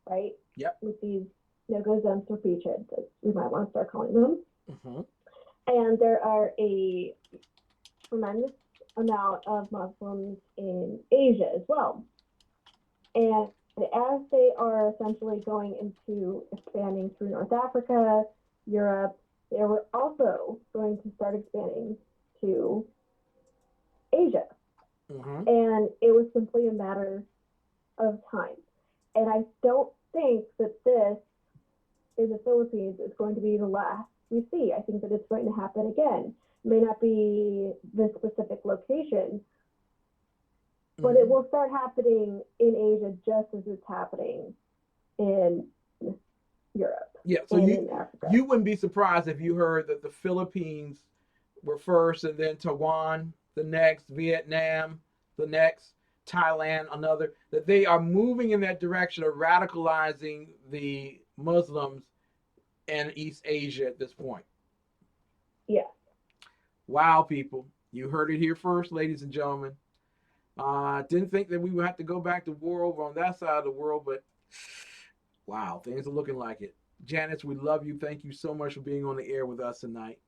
right? Yep. With these no-go zones for beachheads, as we might want to start calling them. And there are a tremendous amount of Muslims in Asia as well. And as they are essentially going into expanding through North Africa, Europe, they were also going to start expanding to Asia. And it was simply a matter of time. And I don't think that this in the Philippines is going to be the last we see. I think that it's going to happen again. It may not be this specific location, but it will start happening in Asia just as it's happening in Europe. Yeah, so you wouldn't be surprised if you heard that the Philippines were first, and then Taiwan the next, Vietnam the next, Thailand another, that they are moving in that direction of radicalizing the Muslims in East Asia at this point. Yeah. Wow, people. You heard it here first, ladies and gentlemen. Didn't think that we would have to go back to war over on that side of the world, but wow, things are looking like it. Janis, we love you. Thank you so much for being on the air with us tonight.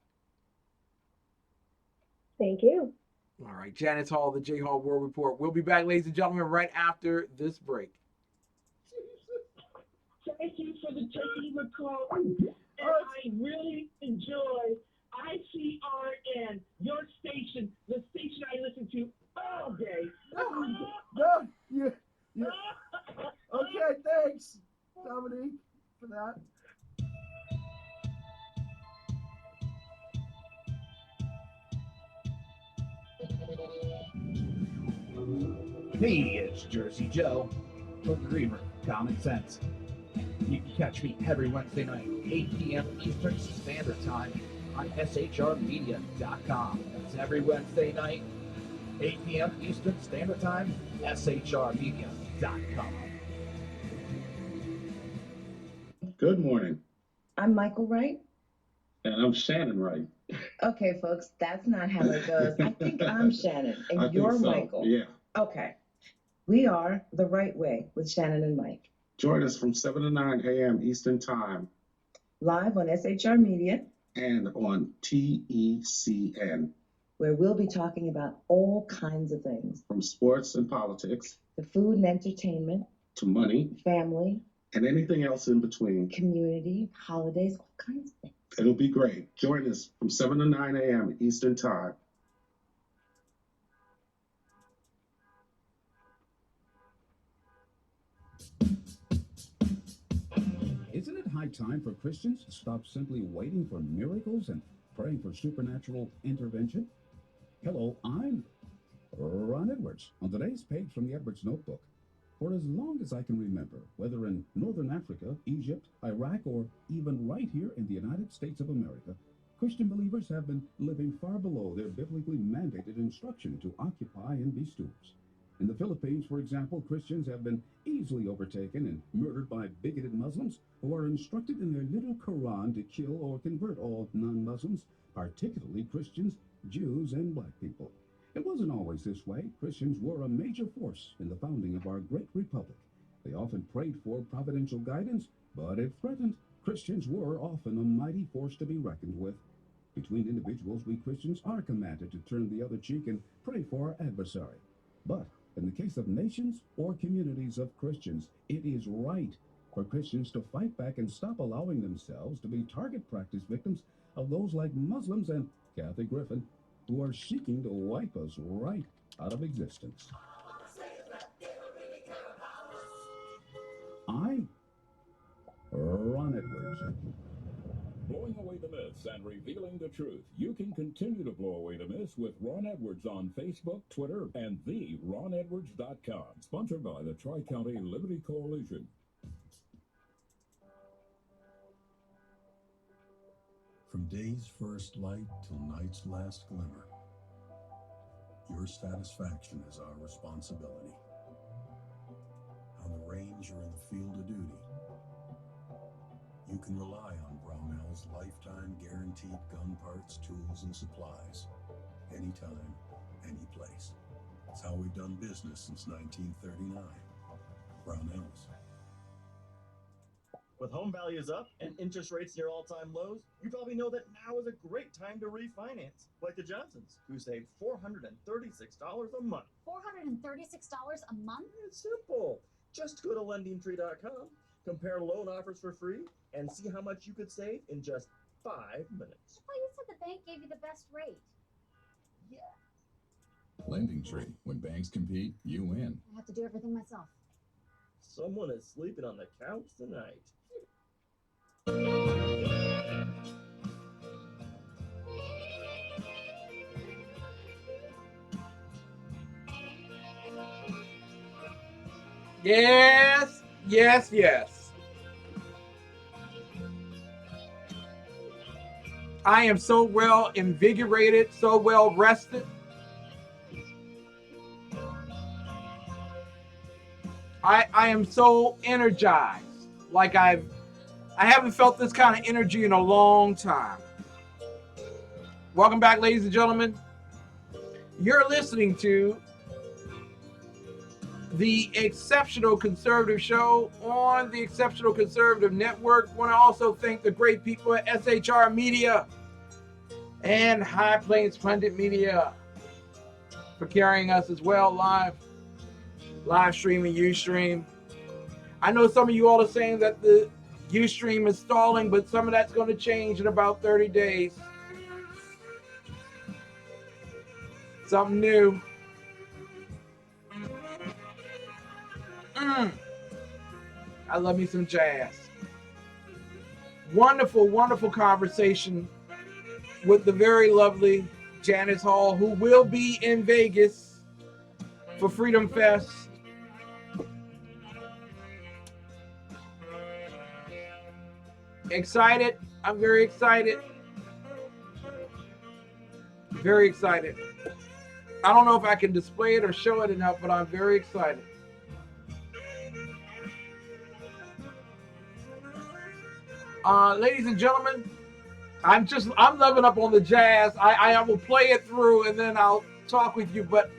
Thank you. All right, Janis Hall, the J Hall World Report. We'll be back, ladies and gentlemen, right after this break. Thank you for the turkey, McCall. And I really enjoy ICRN, your station, the station I listen to all day. Okay, thanks, Dominique, for that. Me, it's Jersey Joe, from the Green Room, Common Sense. You can catch me every Wednesday night, 8 p.m. Eastern Standard Time on shrmedia.com. That's every Wednesday night, 8 p.m. Eastern Standard Time, shrmedia.com. Good morning. I'm Michael Wright. And I'm Shannon Wright. Okay, folks, that's not how it goes. I think I'm Shannon and I think you're so, Michael. yeah. Okay. We are The Right Way with Shannon and Mike. Join us from 7 to 9 a.m. Eastern Time. Live on SHR Media. And on TECN. Where we'll be talking about all kinds of things. From sports and politics. To food and entertainment. To money. Family. And anything else in between. Community, holidays, all kinds of things. It'll be great. Join us from 7 to 9 a.m. Eastern Time. Isn't it high time for Christians to stop simply waiting for miracles and praying for supernatural intervention? Hello, I'm Ron Edwards. On today's page from the Edwards Notebook, for as long as I can remember, whether in Northern Africa, Egypt, Iraq, or even right here in the United States of America, Christian believers have been living far below their biblically mandated instruction to occupy and be stewards. In the Philippines, for example, Christians have been easily overtaken and murdered by bigoted Muslims who are instructed in their little Quran to kill or convert all non-Muslims, particularly Christians, Jews, and black people. It wasn't always this way. Christians were a major force in the founding of our great republic. They often prayed for providential guidance, but if threatened, Christians were often a mighty force to be reckoned with. Between individuals, we Christians are commanded to turn the other cheek and pray for our adversary. But in the case of nations or communities of Christians, it is right for Christians to fight back and stop allowing themselves to be target practice victims of those like Muslims and Kathy Griffin, who are seeking to wipe us right out of existence. I'm Ron Edwards. Blowing away the myths and revealing the truth. You can continue to blow away the myths with Ron Edwards on Facebook, Twitter, and theronedwards.com. Sponsored by the Tri-County Liberty Coalition. From day's first light till night's last glimmer, your satisfaction is our responsibility. On the range or in the field of duty, you can rely on Brownell's lifetime guaranteed gun parts, tools, and supplies. Anytime, any place. It's how we've done business since 1939. Brownell's. With home values up and interest rates near all-time lows, you probably know that now is a great time to refinance, like the Johnsons, who save $436 a month. $436 a month? It's simple. Just go to LendingTree.com, compare loan offers for free, and see how much you could save in just 5 minutes. I thought you said the bank gave you the best rate. Yeah. Lending Tree. When banks compete, you win. I have to do everything myself. Someone is sleeping on the couch tonight. Yes, yes, yes. I am so well invigorated, so well rested. I am so energized. Like I haven't felt this kind of energy in a long time. Welcome back, ladies and gentlemen. You're listening to the Exceptional Conservative Show on the Exceptional Conservative Network. I want to also thank the great people at SHR Media and High Plains Pundit Media for carrying us as well live streaming Ustream. I know some of you all are saying that the Ustream is stalling, but some of that's going to change in about 30 days. Something new. I love me some jazz. Wonderful, wonderful conversation with the very lovely Janis Hall, who will be in Vegas for Freedom Fest. Excited. I'm very excited. Very excited. I don't know if I can display it or show it enough, but I'm very excited. Ladies and gentlemen, I'm loving up on the jazz. I will play it through and then I'll talk with you, but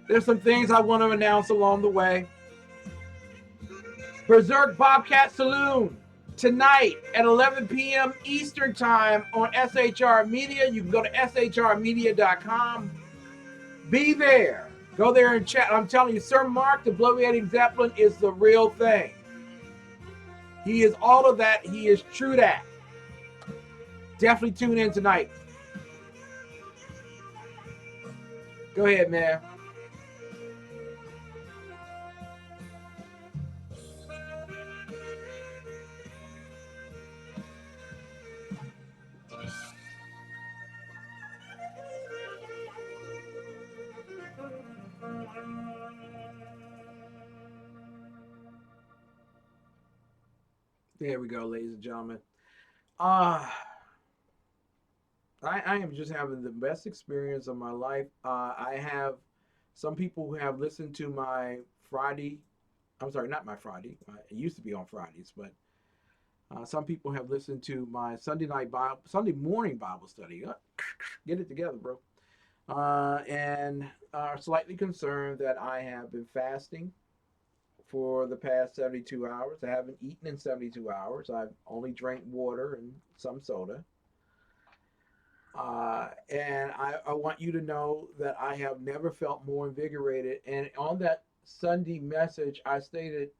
there's some things I want to announce along the way. Berserk Bobcat Saloon tonight at 11 p.m. Eastern Time on SHR Media. You can go to shrmedia.com. Be there. Go there and chat. I'm telling you, Sir Mark, the Bloviating Zeppelin, is the real thing. He is all of that. He is true that. Definitely tune in tonight. Go ahead, man. There we go, ladies and gentlemen. I am just having the best experience of my life. I have some people who have listened to my Friday. I'm sorry, not my Friday. It used to be on Fridays, but some people have listened to my Sunday morning Bible study. Get it together, bro. And are slightly concerned that I have been fasting for the past 72 hours. I haven't eaten in 72 hours. I've only drank water and some soda. And I want you to know that I have never felt more invigorated. And on that Sunday message, I stated,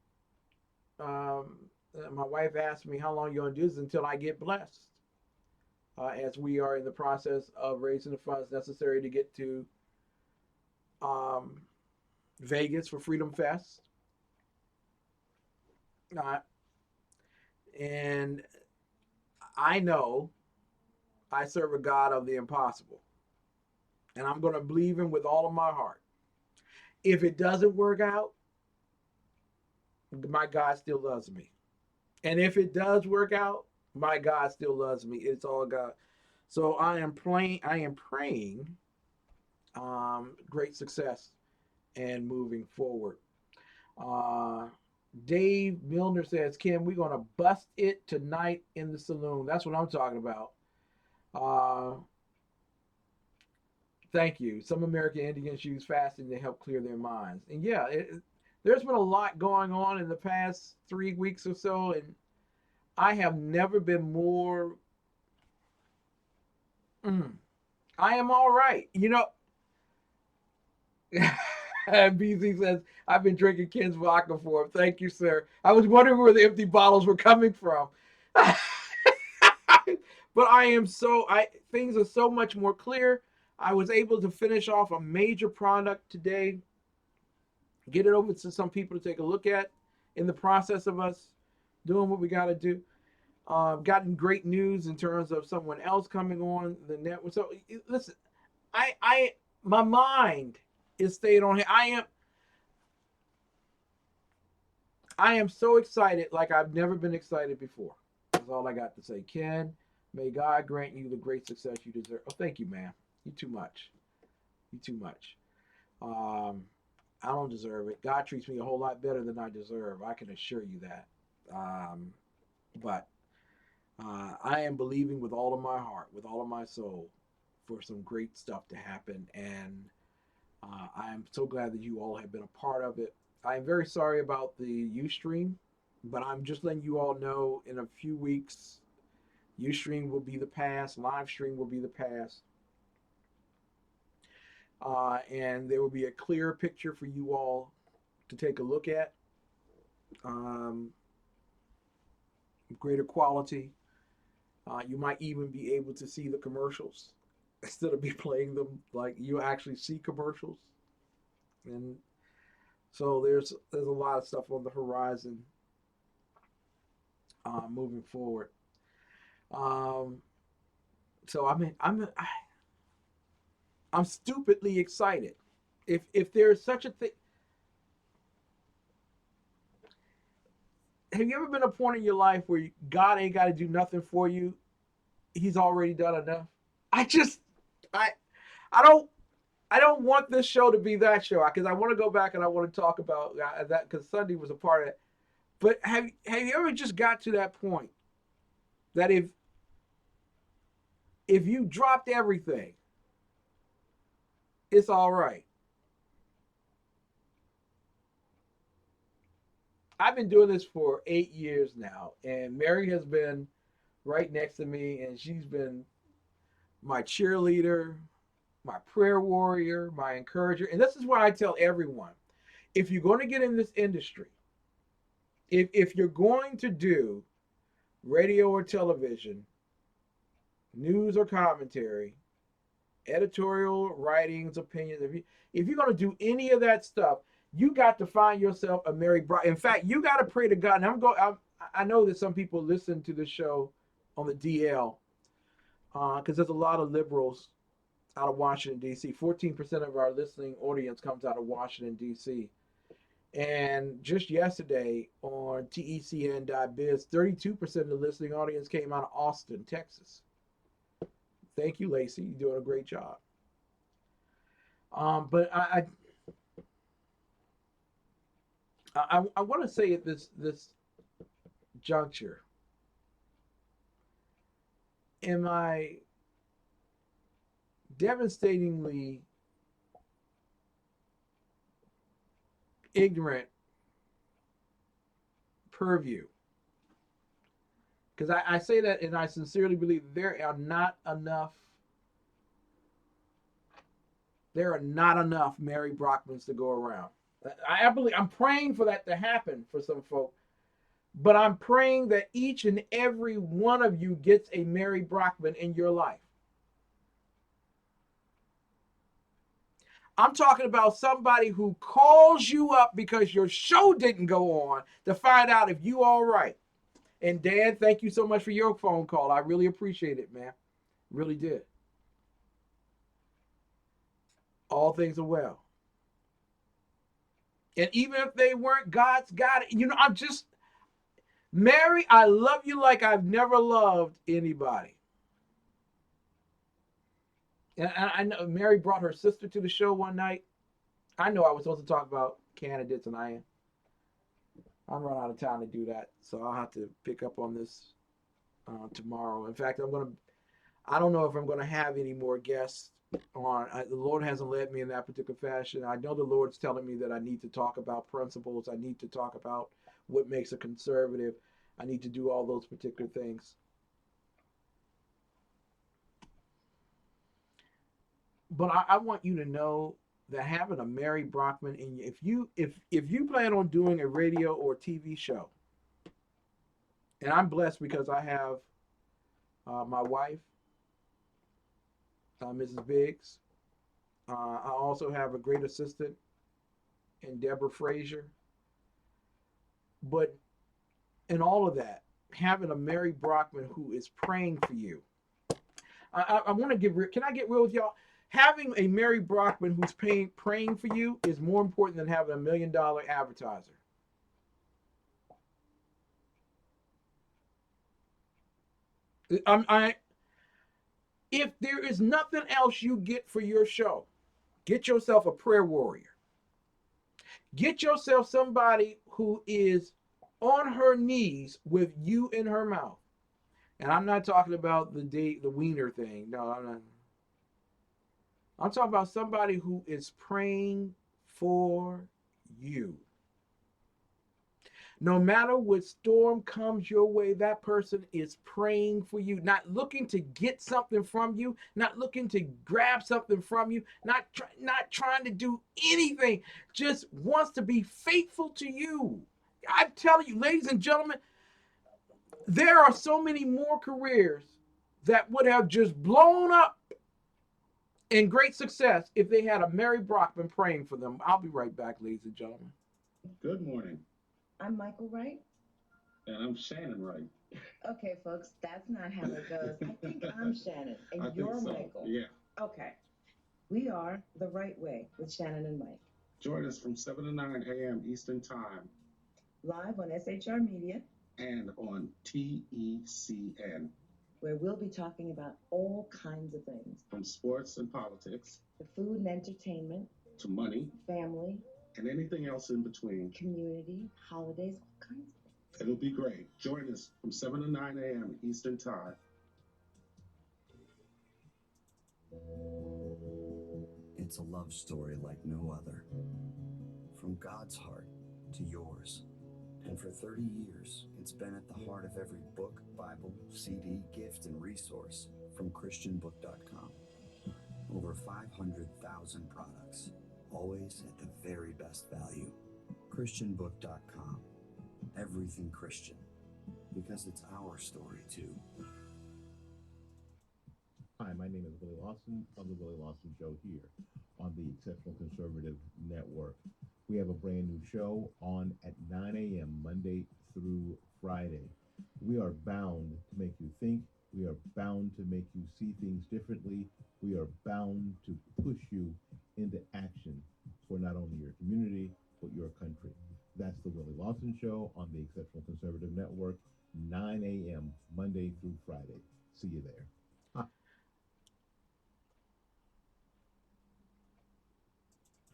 my wife asked me, how long are you going to do this until I get blessed? As we are in the process of raising the funds necessary to get to Vegas for Freedom Fest. And I know I serve a God of the impossible. And I'm going to believe him with all of my heart. If it doesn't work out, my God still loves me. And if it does work out, my God still loves me. It's all God. So I am praying great success and moving forward. Dave Milner says, Kim, we're going to bust it tonight in the saloon. That's what I'm talking about. Thank you. Some American Indians use fasting to help clear their minds. And yeah, there's been a lot going on in the past 3 weeks or so, and I have never been more. I am all right. You know, BZ says, I've been drinking Ken's vodka for him. Thank you, sir. I was wondering where the empty bottles were coming from. But things are so much more clear. I was able to finish off a major product today, get it over to some people to take a look at in the process of us doing what we got to do. Gotten great news in terms of someone else coming on the network. So listen, my mind is stayed on here. I am so excited like I've never been excited before. That's all I got to say. Ken, may God grant you the great success you deserve. Oh, thank you, man. You too much. You too much. I don't deserve it. God treats me a whole lot better than I deserve. I can assure you that. But I am believing with all of my heart, with all of my soul, for some great stuff to happen. And I am so glad that you all have been a part of it. I'm very sorry about the Ustream, but I'm just letting you all know in a few weeks, Ustream will be the past, live stream will be the past. And there will be a clearer picture for you all to take a look at. Greater quality. You might even be able to see the commercials instead of be playing them. Like, you actually see commercials. And so there's a lot of stuff on the horizon moving forward. So I'm stupidly excited. If there's such a thing, have you ever been a point in your life where God ain't got to do nothing for you? He's already done enough. I don't want this show to be that show, because I want to go back and I want to talk about that, because Sunday was a part of it. But have you ever just got to that point that if you dropped everything, it's all right. I've been doing this for 8 years now, and Mary has been right next to me, and she's been my cheerleader, my prayer warrior, my encourager. And this is what I tell everyone. If you're going to get in this industry, if you're going to do radio or television, news or commentary, editorial writings, opinions, if you're going to do any of that stuff, you got to find yourself a Mary Brock. In fact, you got to pray to God. And I know that some people listen to the show on the DL because there's a lot of liberals out of Washington, D.C. 14% of our listening audience comes out of Washington, D.C. And just yesterday on TECN.biz, 32% of the listening audience came out of Austin, Texas. Thank you, Lacey. You're doing a great job. But I want to say at this juncture, am I devastatingly ignorant purview? Because I say that, and I sincerely believe there are not enough Mary Brockmans to go around. I believe, I'm praying for that to happen for some folk, but I'm praying that each and every one of you gets a Mary Brockman in your life. I'm talking about somebody who calls you up because your show didn't go on to find out if you all right. And Dan, thank you so much for your phone call. I really appreciate it, man. Really did. All things are well. And even if they weren't, God's got it. You know, Mary, I love you like I've never loved anybody. And I know Mary brought her sister to the show one night. I know I was supposed to talk about candidates, and I'm running out of time to do that. So I'll have to pick up on this tomorrow. In fact, I don't know if I'm going to have any more guests on. The Lord hasn't led me in that particular fashion. I know the Lord's telling me that I need to talk about principles. I need to talk about what makes a conservative. I need to do all those particular things. But I want you to know that having a Mary Brockman in you, if you plan on doing a radio or TV show, and I'm blessed because I have my wife, Mrs. Biggs. I also have a great assistant in Deborah Frazier. But in all of that, having a Mary Brockman who is praying for you. I want to can I get real with y'all? Having a Mary Brockman who's praying for you is more important than having $1 million advertiser. If there is nothing else you get for your show, get yourself a prayer warrior. Get yourself somebody who is on her knees with you in her mouth. And I'm not talking about the wiener thing. No, I'm not. I'm talking about somebody who is praying for you. No matter what storm comes your way, that person is praying for you, not looking to get something from you, not looking to grab something from you, not trying to do anything, just wants to be faithful to you. I'm telling you, ladies and gentlemen, there are so many more careers that would have just blown up in great success if they had a Mary Brockman praying for them. I'll be right back, ladies and gentlemen. Good morning. I'm Michael Wright. And I'm Shannon Wright. Okay, folks, that's not how it goes. I think I'm Shannon, and I you're think so. Michael. Yeah. Okay. We are The Right Way with Shannon and Mike. Join us from 7 to 9 a.m. Eastern Time. Live on SHR Media. And on TECN. Where we'll be talking about all kinds of things. From sports and politics. To food and entertainment. To money. Family. And anything else in between. Community, holidays, all kinds of things. It'll be great. Join us from 7 to 9 a.m. Eastern Time. It's a love story like no other. From God's heart to yours. And for 30 years, it's been at the heart of every book, Bible, CD, gift, and resource from ChristianBook.com. Over 500,000 products, always at the very best value. ChristianBook.com. Everything Christian, because it's our story too. Hi, my name is Willie Lawson of the Willie Lawson Show here on the Exceptional Conservative Network. We have a brand new show on at 9 a.m. Monday through Friday. We are bound to make you think. We are bound to make you see things differently. We are bound to push you into action for not only your community, but your country. That's the Willie Lawson Show on the Exceptional Conservative Network, 9 a.m. Monday through Friday. See you there.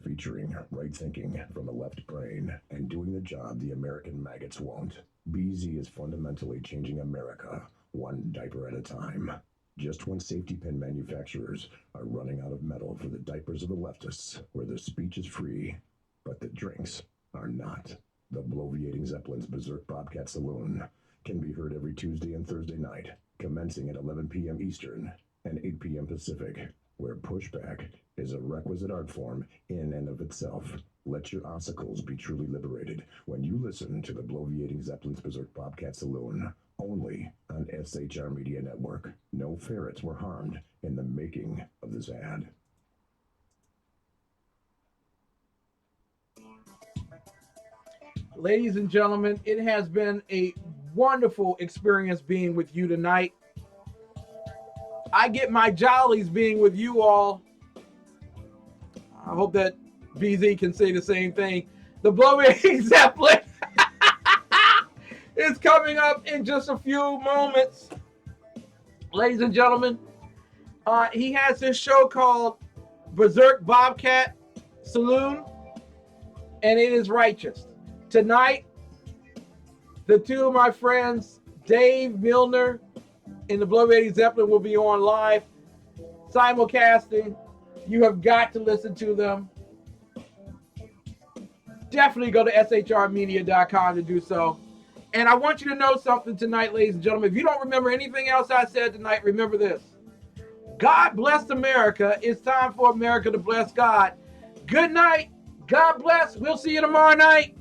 Featuring right thinking from the left brain and doing the job the American maggots won't. BZ is fundamentally changing America, one diaper at a time. Just when safety pin manufacturers are running out of metal for the diapers of the leftists, where the speech is free, but the drinks are not. The Bloviating Zeppelin's Berserk Bobcat Saloon can be heard every Tuesday and Thursday night, commencing at 11 p.m. Eastern and 8 p.m. Pacific, where pushback is a requisite art form in and of itself. Let your ossicles be truly liberated when you listen to the Bloviating Zeppelin's Berserk Bobcat Saloon, only on SHR Media Network. No ferrets were harmed in the making of this ad. Ladies and gentlemen, it has been a wonderful experience being with you tonight. I get my jollies being with you all. I hope that BZ can say the same thing. The Bloviating Zeppelin is coming up in just a few moments. Ladies and gentlemen, he has this show called Berserk Bobcat Saloon, and it is righteous. Tonight, the two of my friends, Dave Milner and the Bloviating Zeppelin, will be on live, simulcasting. You have got to listen to them. Definitely go to shrmedia.com to do so. And I want you to know something tonight, ladies and gentlemen. If you don't remember anything else I said tonight, remember this. God bless America. It's time for America to bless God. Good night. God bless. We'll see you tomorrow night.